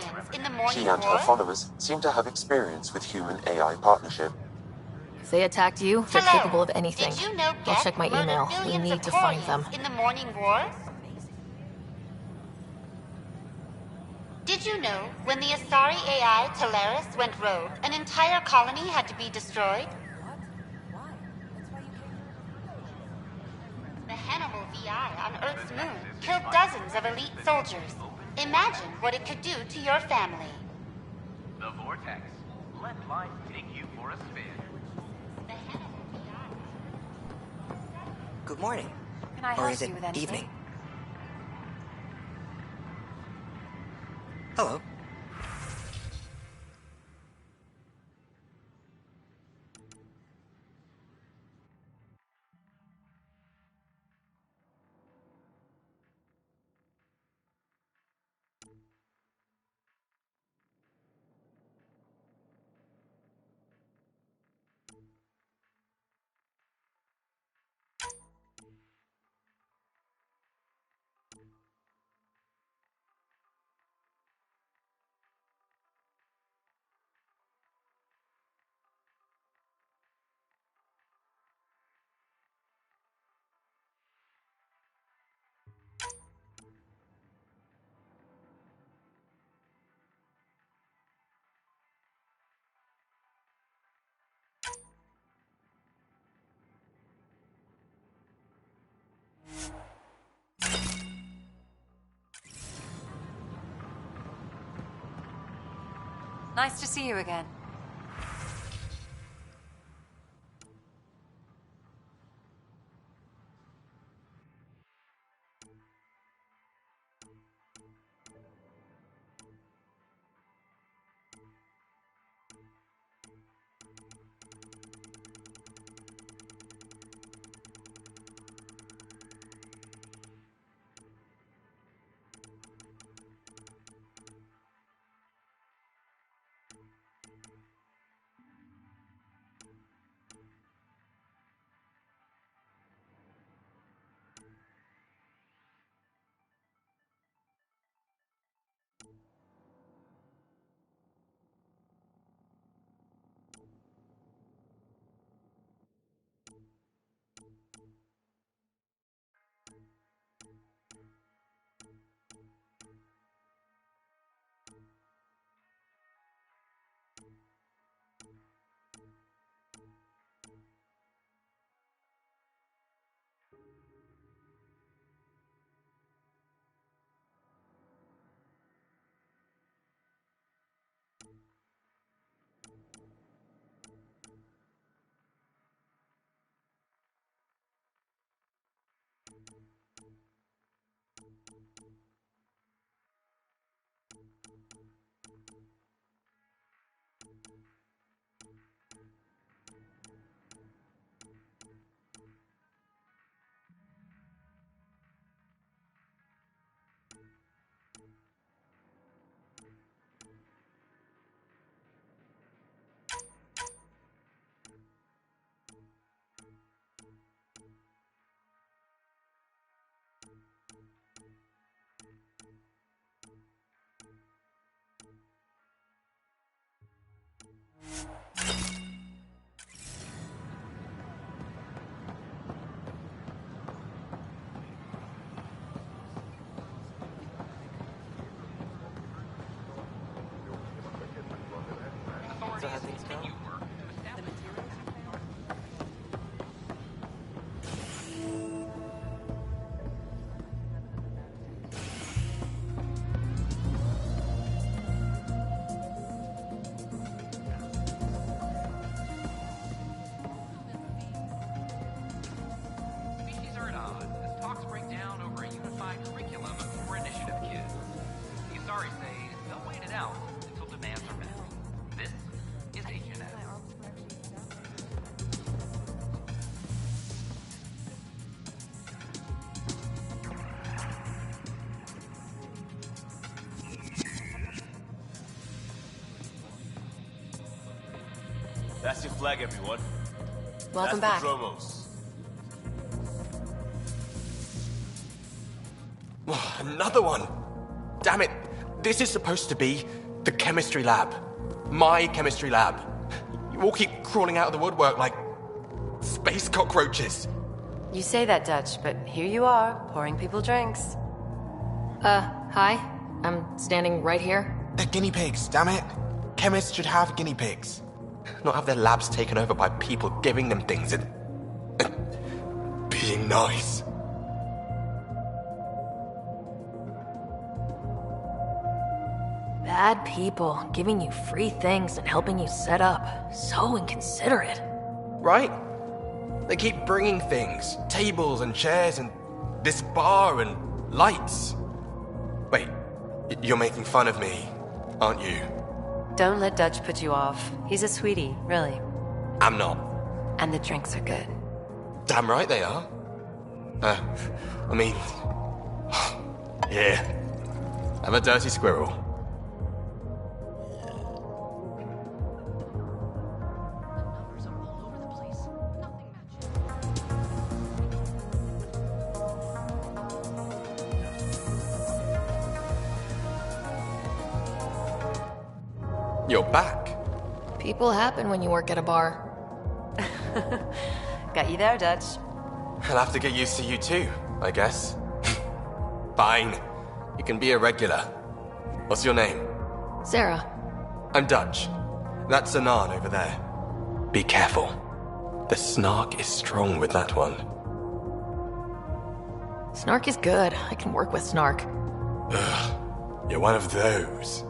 S7: She and her followers seem to have experience with human-AI partnership.
S4: If they attacked you, they're capable of anything.
S11: Did you know
S4: I'll check my email. We need to find them.
S11: In the morning wars? Did you know when the Asari AI Talaris went rogue, an entire colony had to be destroyed? The Hannibal VI on Earth's moon killed dozens of elite soldiers. Imagine what it could do to your family.
S15: The Vortex. Let life take you for a spin.
S14: Good morning.
S20: Can I
S14: or
S20: help
S14: is it
S20: you with anything?
S14: evening? Hello.
S20: Nice to see you again.
S5: That's your flag, everyone.
S8: Welcome
S5: That's
S8: back.
S5: the Dromos.
S14: Another one! Damn it! This is supposed to be the chemistry lab. My chemistry lab. You all keep crawling out of the woodwork like space cockroaches.
S8: You say that, Dutch, but here you are, pouring people drinks.
S4: Hi. I'm standing right here.
S14: They're guinea pigs, damn it. Chemists should have guinea pigs. Not have their labs taken over by people giving them things and being nice.
S4: Bad people giving you free things and helping you set up. So inconsiderate.
S14: Right? They keep bringing things. Tables and chairs and this bar and lights. Wait, you're making fun of me, aren't you?
S8: Don't let Dutch put you off. He's a sweetie, really.
S14: I'm not.
S8: And the drinks are good.
S14: Damn right they are. I mean... Here. Have a dirty squirrel. You're back.
S4: People happen when you work at a bar.
S8: Got you there, Dutch.
S14: I'll have to get used to you too, I guess. Fine. You can be a regular. What's your name?
S4: Sarah.
S14: I'm Dutch. That's Anan over there. Be careful. The snark is strong with that one.
S4: Snark is good. I can work with snark.
S14: Ugh. You're one of those.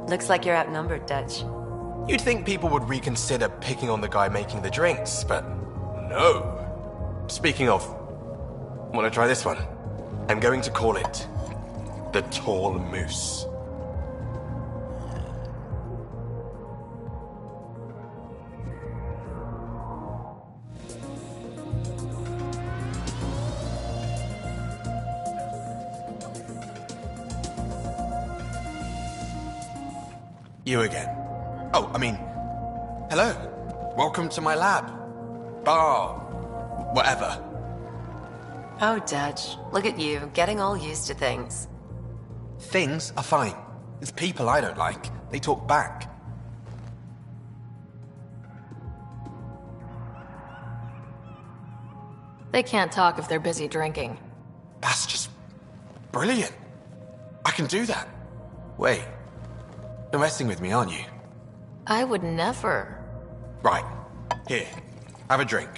S8: Looks like you're outnumbered, Dutch.
S14: You'd think people would reconsider picking on the guy making the drinks, but no. Speaking of, want to try this one? I'm going to call it the Tall Moose. You again. Oh, I mean, hello. Welcome to my lab. Bar. Whatever.
S8: Oh, Dutch. Look at you, getting all used to things.
S14: Things are fine. It's people I don't like. They talk back.
S4: They can't talk if they're busy drinking.
S14: That's just brilliant. I can do that. Wait. You're messing with me, aren't you?
S4: I would never.
S14: Right. Here. Have a drink.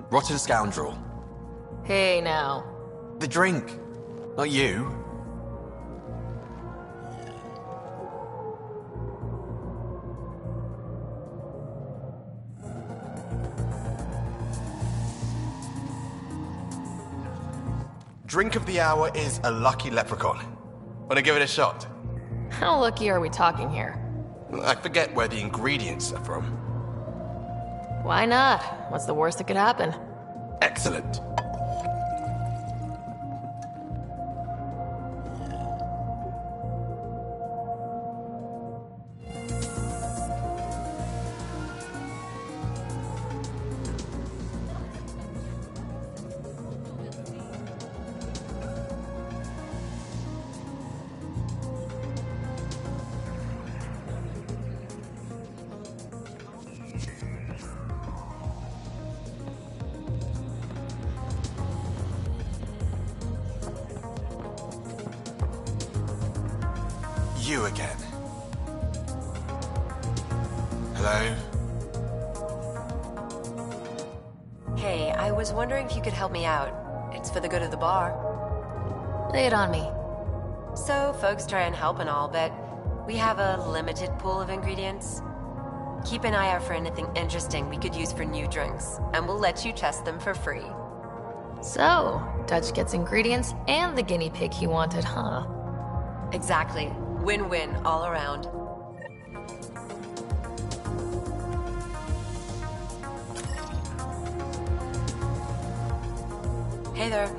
S14: Rotten scoundrel.
S4: Hey, now.
S14: The drink. Not you. Drink of the hour is a lucky leprechaun. Wanna give it a shot?
S4: How lucky are we talking here?
S14: I forget where the ingredients are from.
S4: Why not? What's the worst that could happen?
S14: Excellent. You again. Hello?
S8: Hey, I was wondering if you could help me out. It's for the good of the bar.
S4: Lay it on me.
S8: So, folks try and help and all, but we have a limited pool of ingredients. Keep an eye out for anything interesting we could use for new drinks, and we'll let you test them for free.
S4: So, Dutch gets ingredients and the guinea pig he wanted, huh?
S8: Exactly. Win-win all around. Hey there.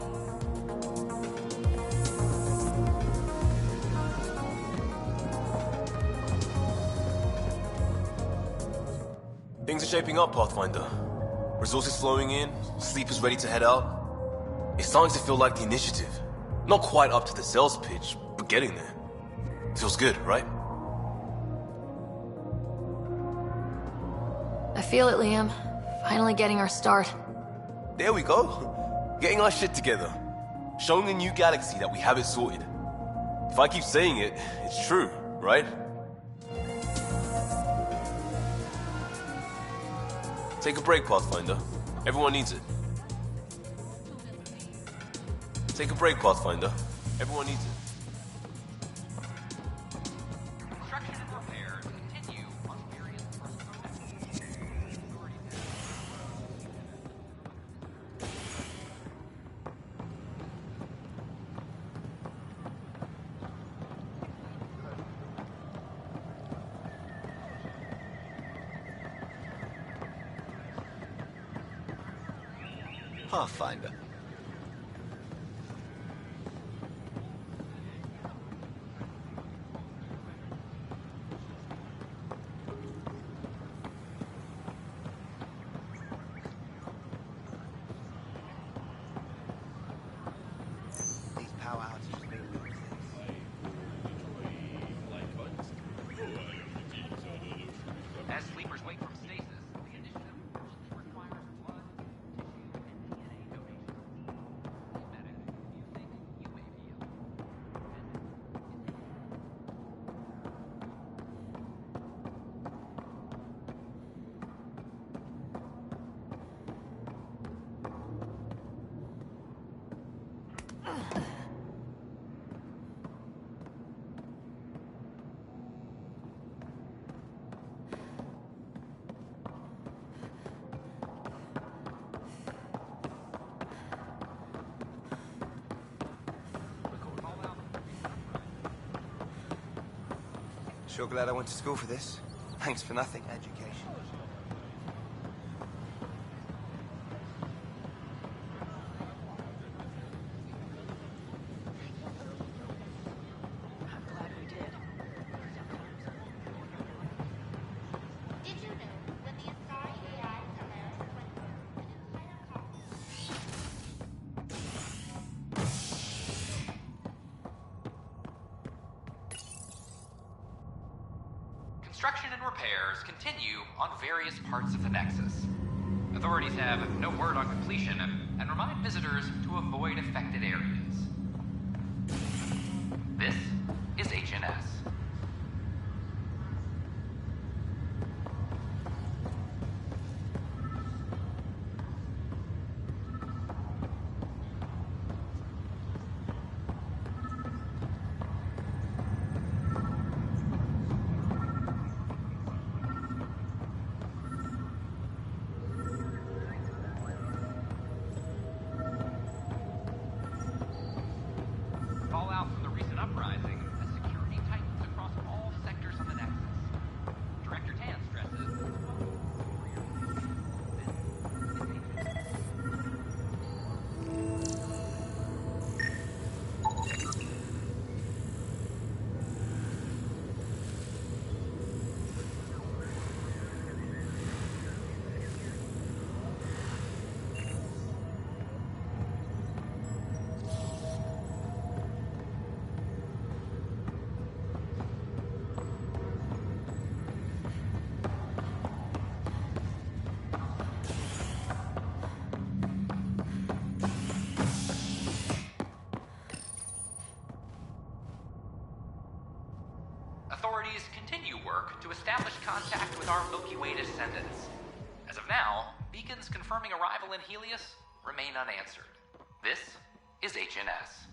S14: Things are shaping up, Pathfinder. Resources flowing in, sleepers ready to head out. It's starting to feel like the initiative. Not quite up to the sales pitch, but getting there. Feels good, right?
S4: I feel it, Liam. Finally getting our start.
S14: There we go. Getting our shit together. Showing the new galaxy that we have it sorted. If I keep saying it, it's true, right? Take a break, Pathfinder. Everyone needs it. Take a break, Pathfinder. Everyone needs it.
S10: Construction and repairs continue on various parts of the
S6: Pathfinder.
S16: These power outages make no sense.
S10: As sleepers wake from stasis, the initiative requires blood, tissue, and DNA donations. Medic, you think you may be ill.
S16: Sure glad I went to school for this. Thanks for nothing, education.
S11: Did you know when the Asari AI Chimera went through an entire
S10: Construction and repairs continue on various parts of the Nexus. Authorities have no word on completion and remind visitors to avoid affected areas. This is HNS. Fallout from the recent uprising has security tightens across all sectors of the Nexus. Director Tan stresses. Authorities continue work to establish contact with our Milky Way descendants. As of now, beacons confirming arrival in Helios remain unanswered. This is HNS.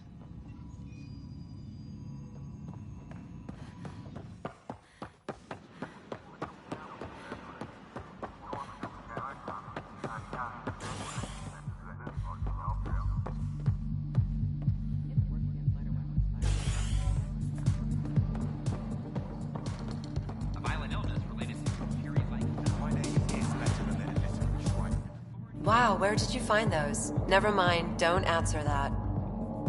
S10: A violent illness related to
S8: Wow, where did you find those? Never mind, don't answer that.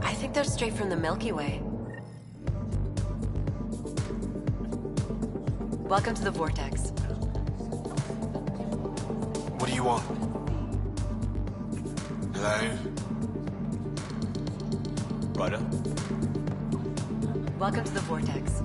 S8: I think they're straight from the Milky Way. Welcome to the Vortex.
S14: What do you want? Hello? Ryder?
S8: Welcome to the Vortex.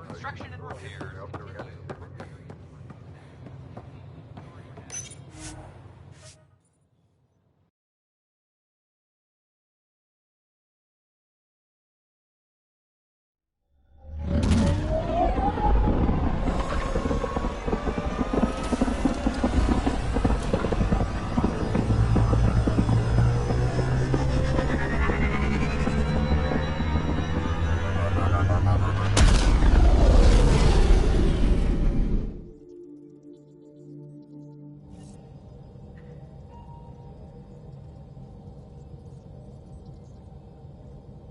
S10: Construction and repairs.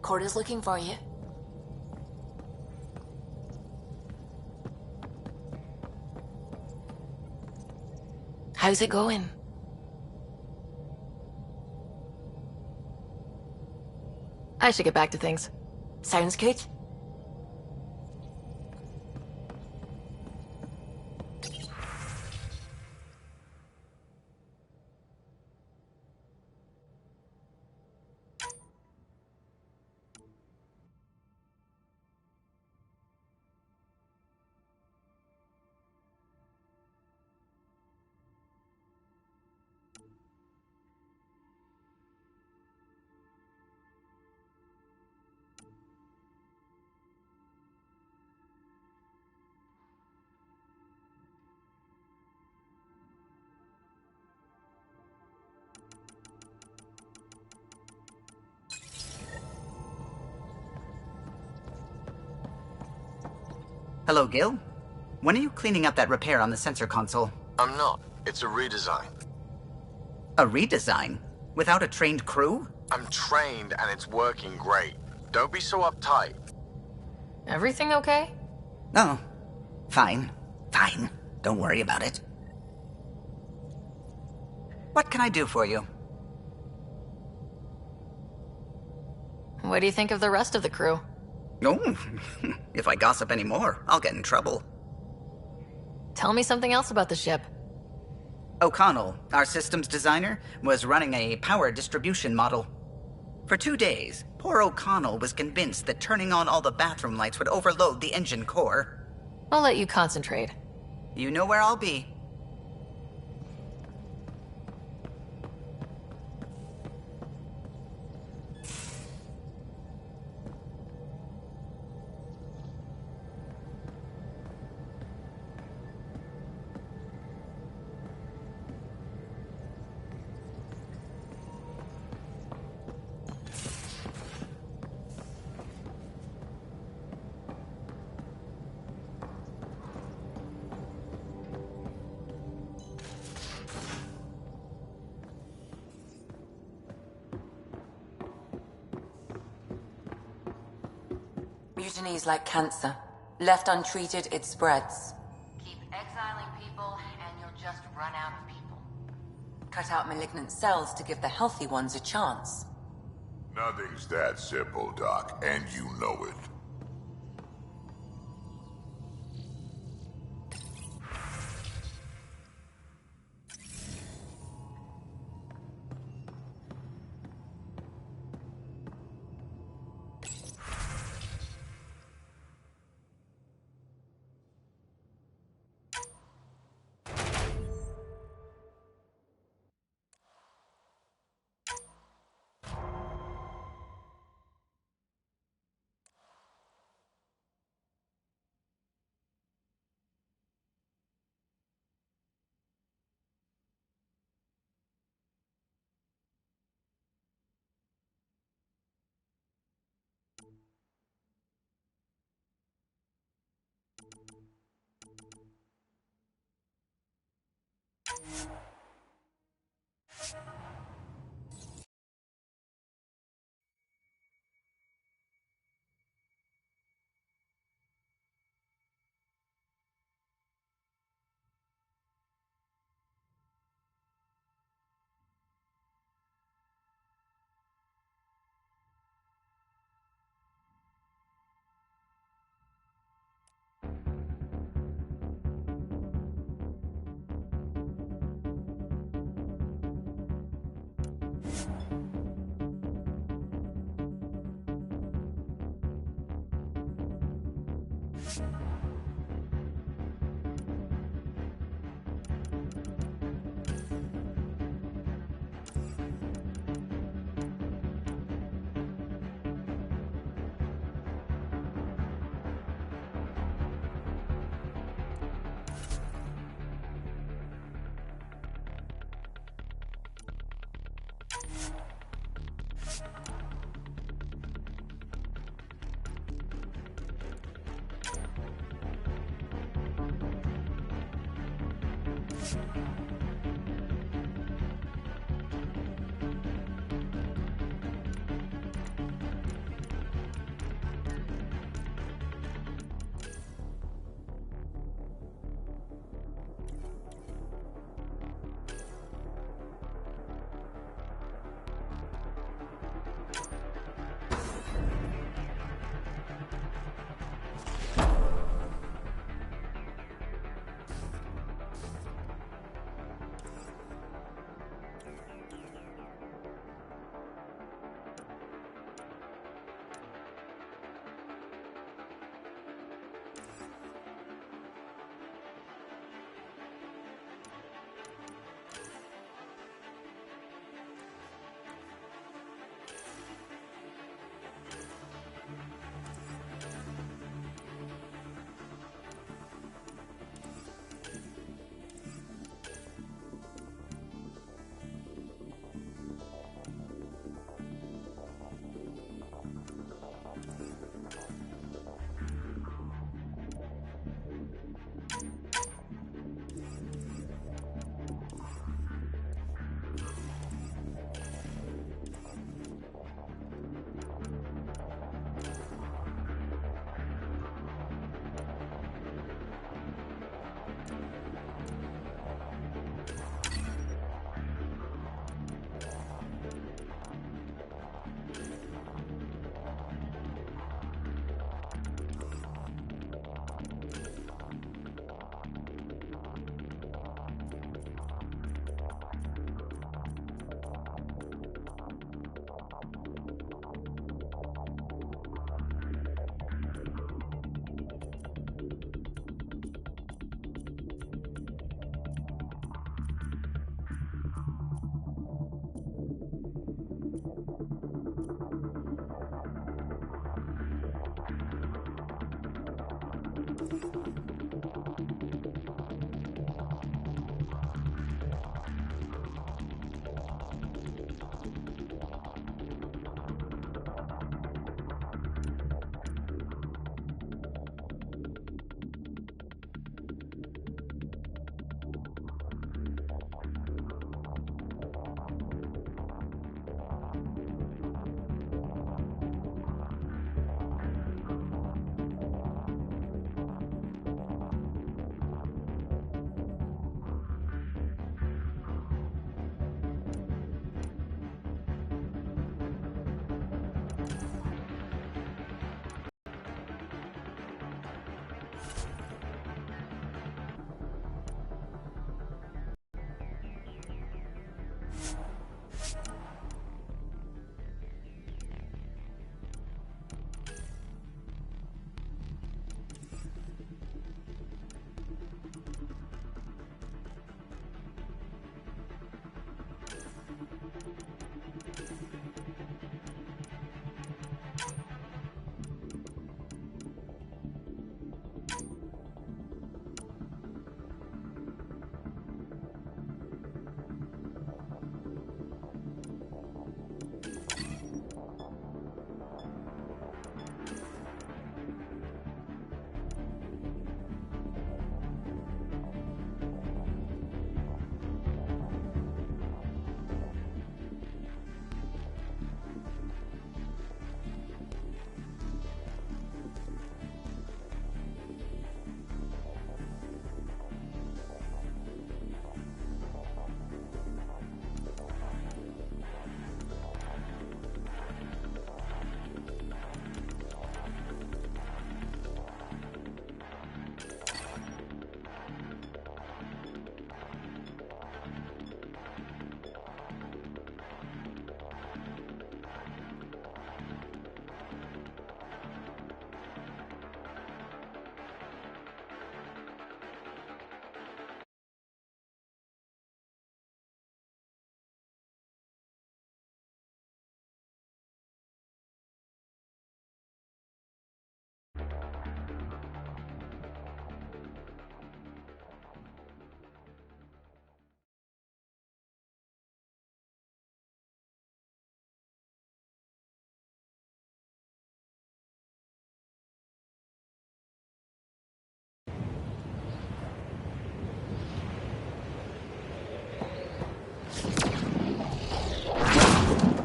S4: Court is looking for you. How's it going? I should get back to things. Sounds good?
S5: Hello, Gil. When are you cleaning up that repair on the sensor console?
S21: I'm not. It's a redesign.
S5: A redesign? Without a trained crew?
S21: I'm trained and it's working great. Don't be so uptight.
S4: Everything okay?
S5: Oh, fine. Fine. Don't worry about it. What can I do for you?
S4: What do you think of the rest of the crew?
S5: Oh, if I gossip anymore, I'll get in trouble.
S4: Tell me something else about the ship.
S5: O'Connell, our systems designer, was running a power distribution model. For 2 days, poor O'Connell was convinced that turning on all the bathroom lights would overload the engine core.
S4: I'll let you concentrate.
S5: You know where I'll be.
S23: Mutiny is like cancer. Left untreated, it spreads.
S3: Keep exiling people, and you'll just run out of people.
S23: Cut out malignant cells to give the healthy ones a chance.
S2: Nothing's that simple, Doc, and you know it.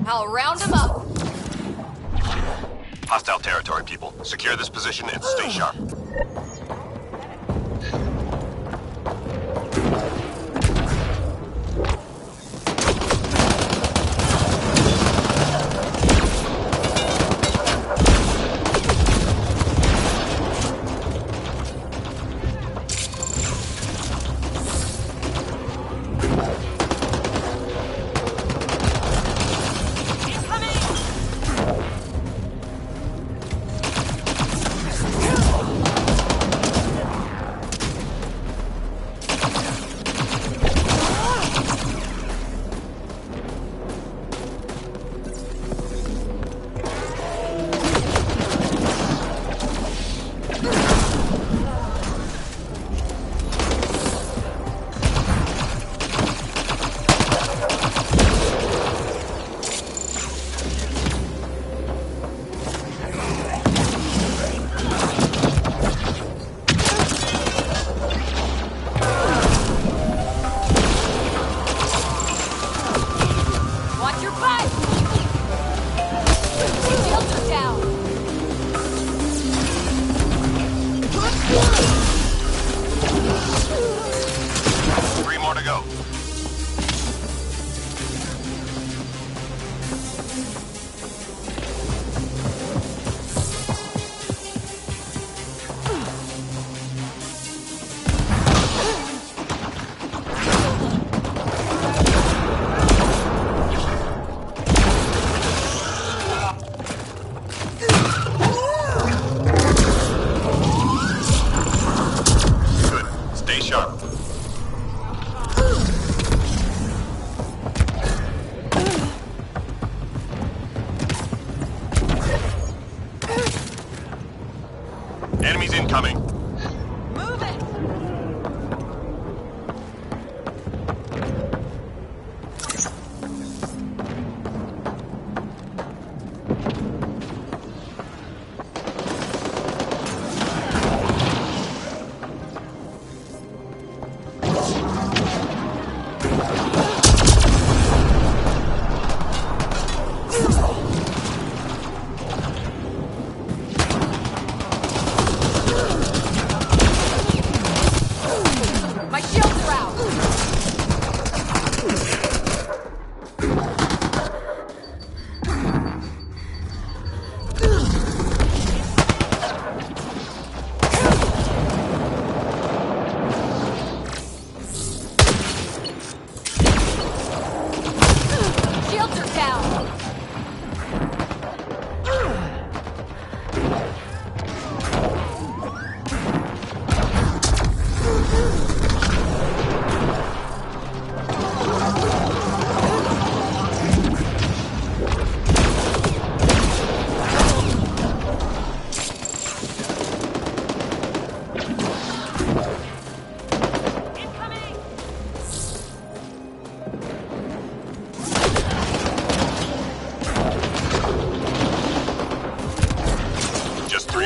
S4: I'll round them up.
S14: Hostile territory, people. Secure this position and stay sharp. Enemies incoming.
S4: Move it!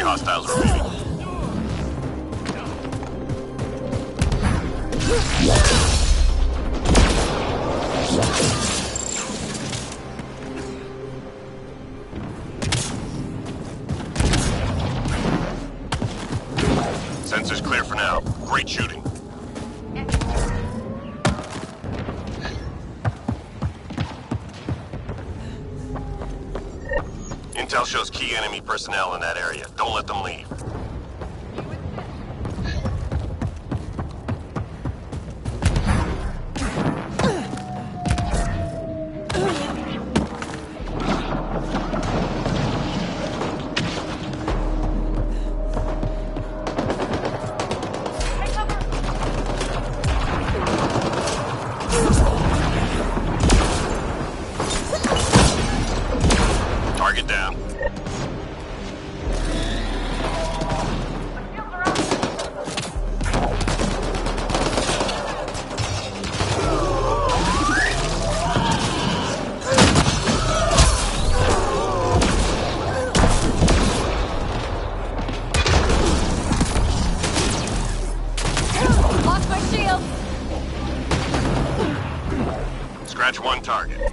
S14: Hostiles remaining. Sensors clear for now. Great shooting. Intel shows key enemy personnel in that area. Don't let them leave. Target down.
S4: Lost my shield!
S14: Scratch one target.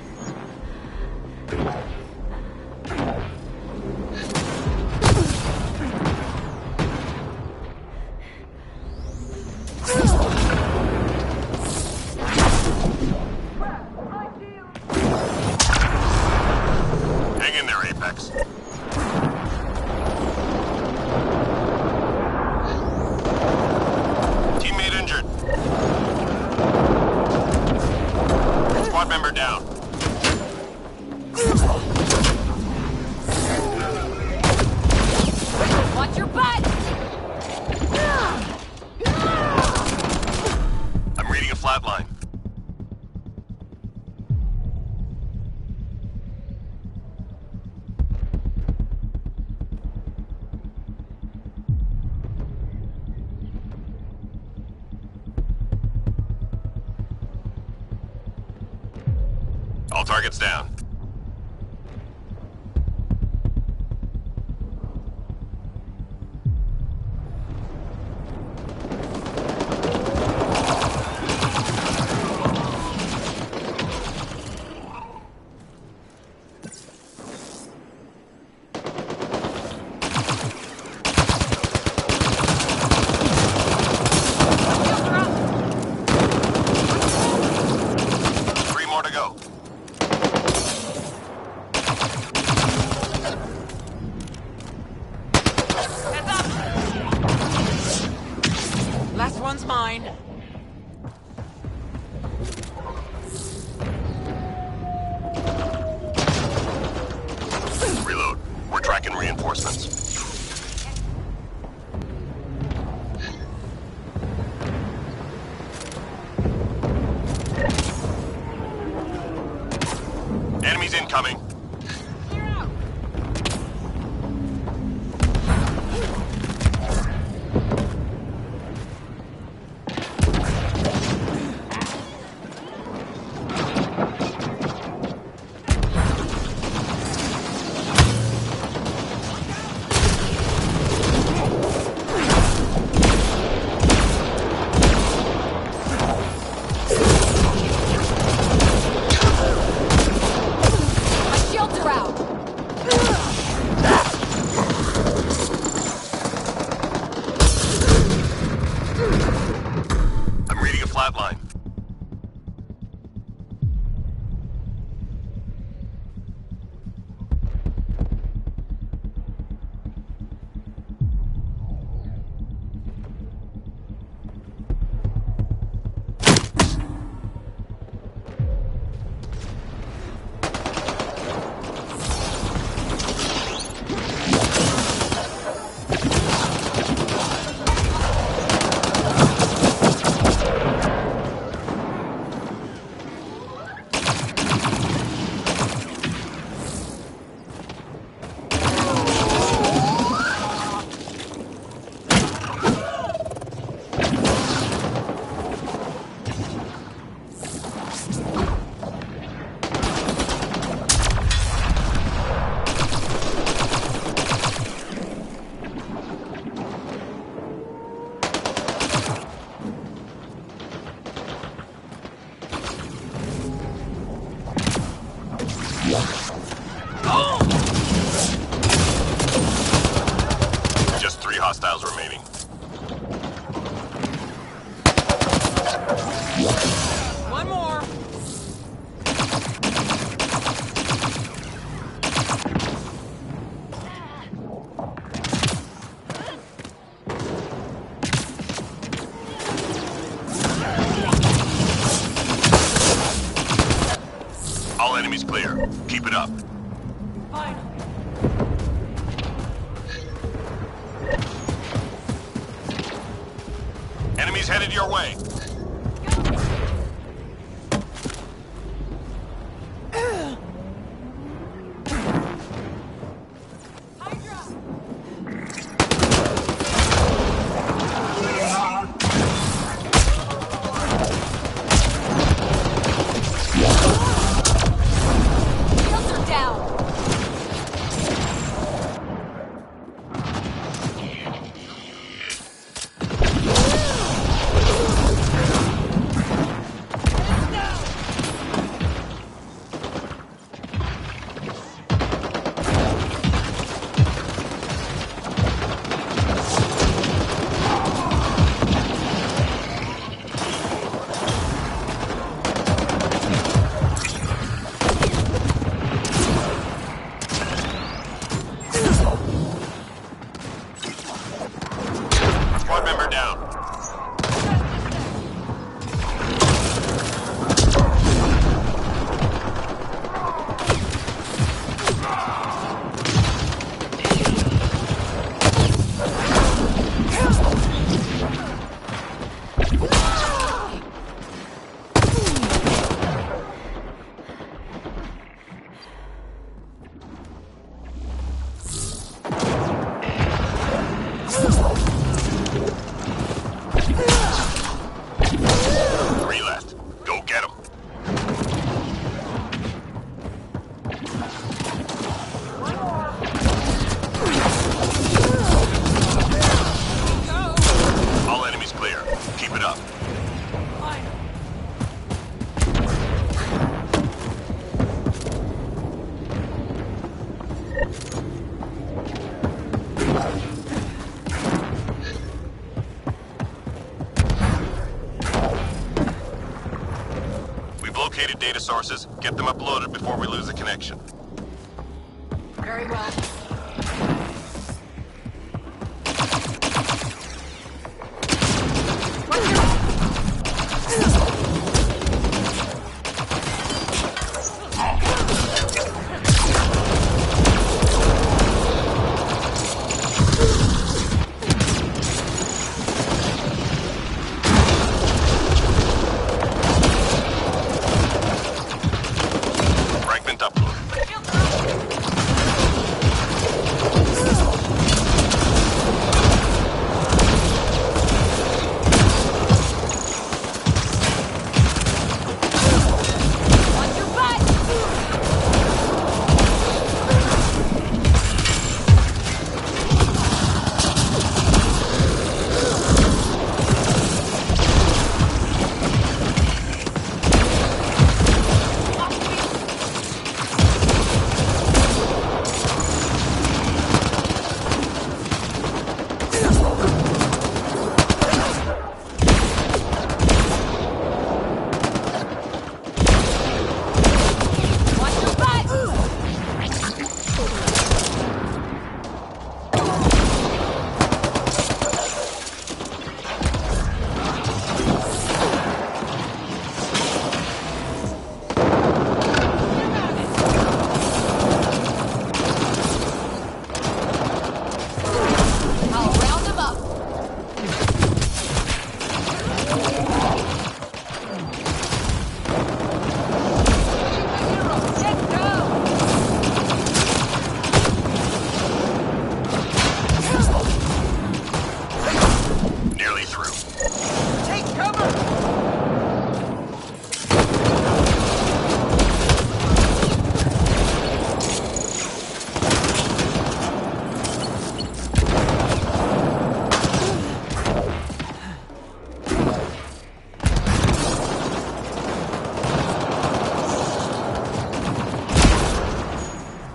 S21: Hang in there, Apex. Teammate injured. Squad member down.
S4: Watch your butt!
S21: I'm reading a flatline. All targets down. Three more to go.
S12: Last one's mine.
S21: Reload. We're tracking reinforcements. Enemies incoming.
S4: My shields are out!
S21: I'm reading a flatline. Just 3 hostiles remaining.
S12: One more.
S21: All enemies clear. Keep it up.
S12: Fine.
S21: Enemies headed your way.
S4: Shields are down!
S1: located data sources. Get them uploaded before we lose the connection.
S19: Very well.
S1: Fragment upload.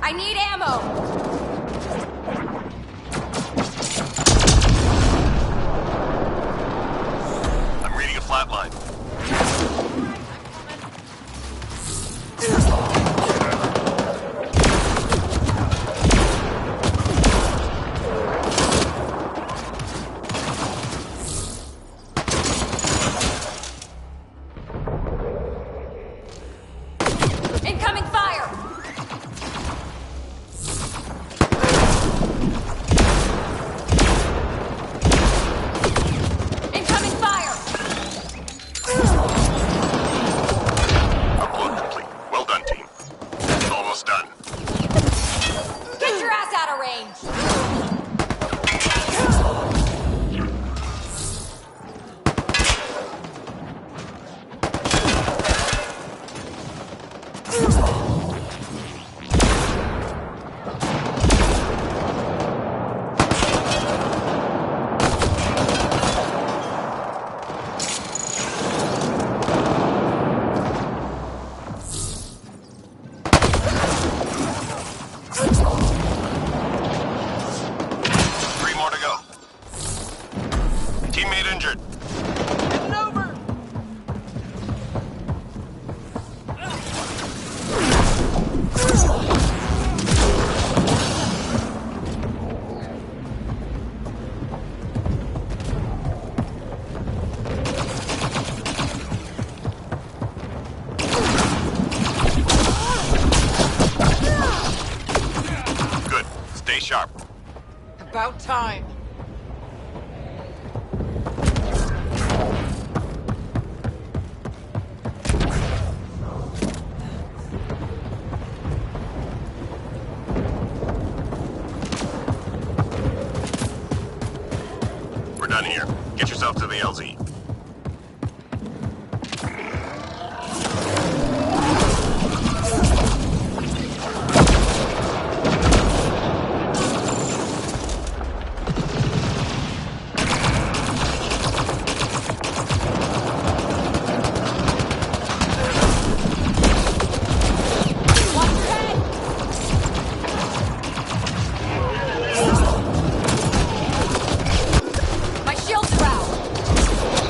S4: I need ammo!
S1: I'm reading a flatline.
S4: Incoming fire! Incoming fire!
S1: Upload complete. Well done, team. It's almost done.
S4: Get your ass out of range!
S1: Three more to go. Teammate injured.
S12: It's over!
S1: Good. Stay sharp.
S12: About time.
S1: We're done here. Get yourself to the LZ.
S4: My shields are out!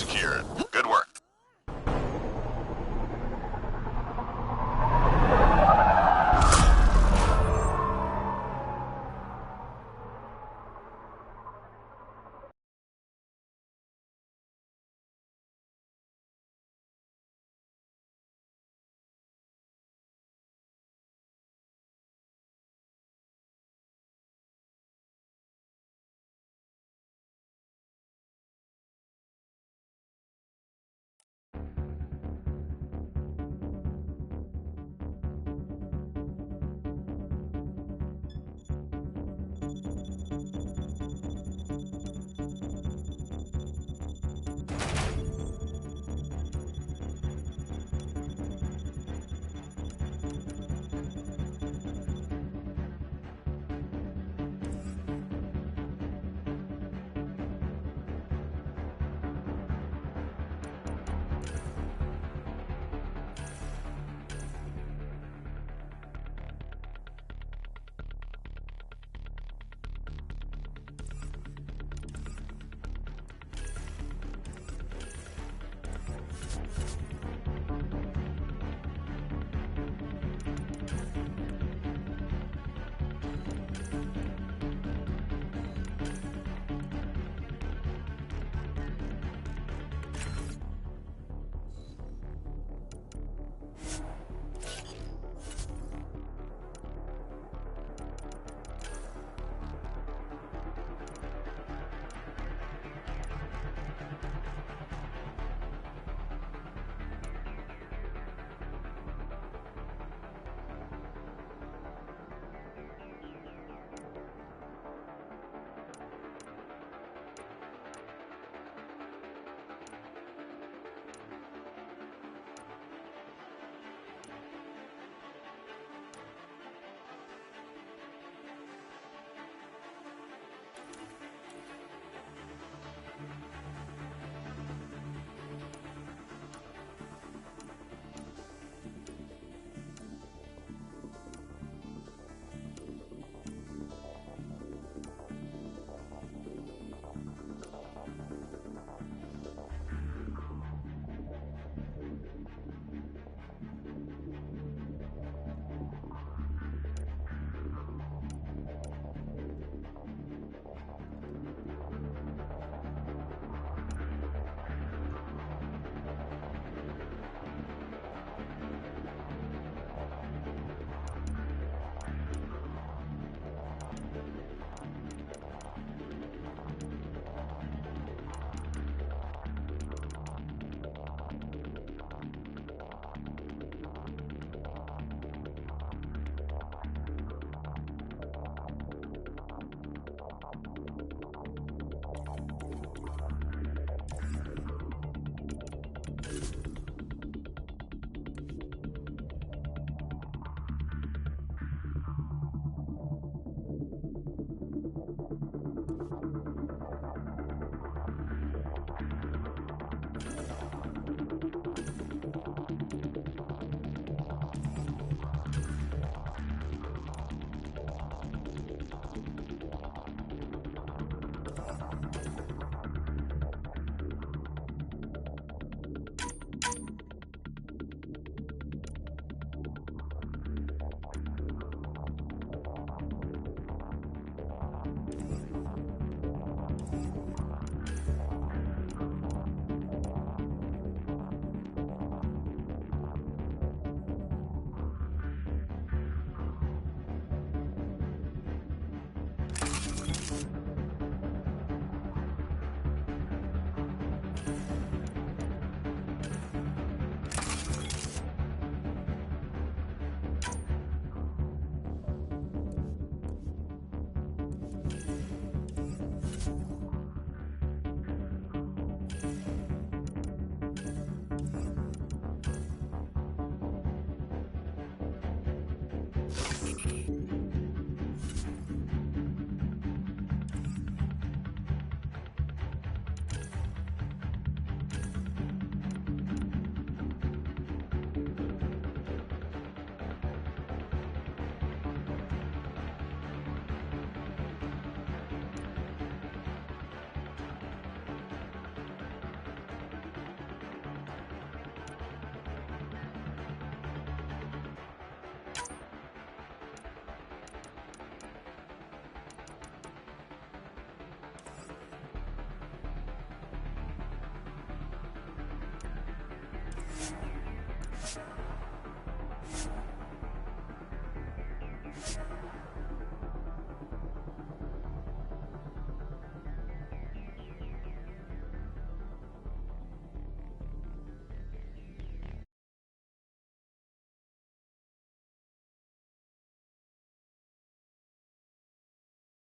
S1: secured. Good work.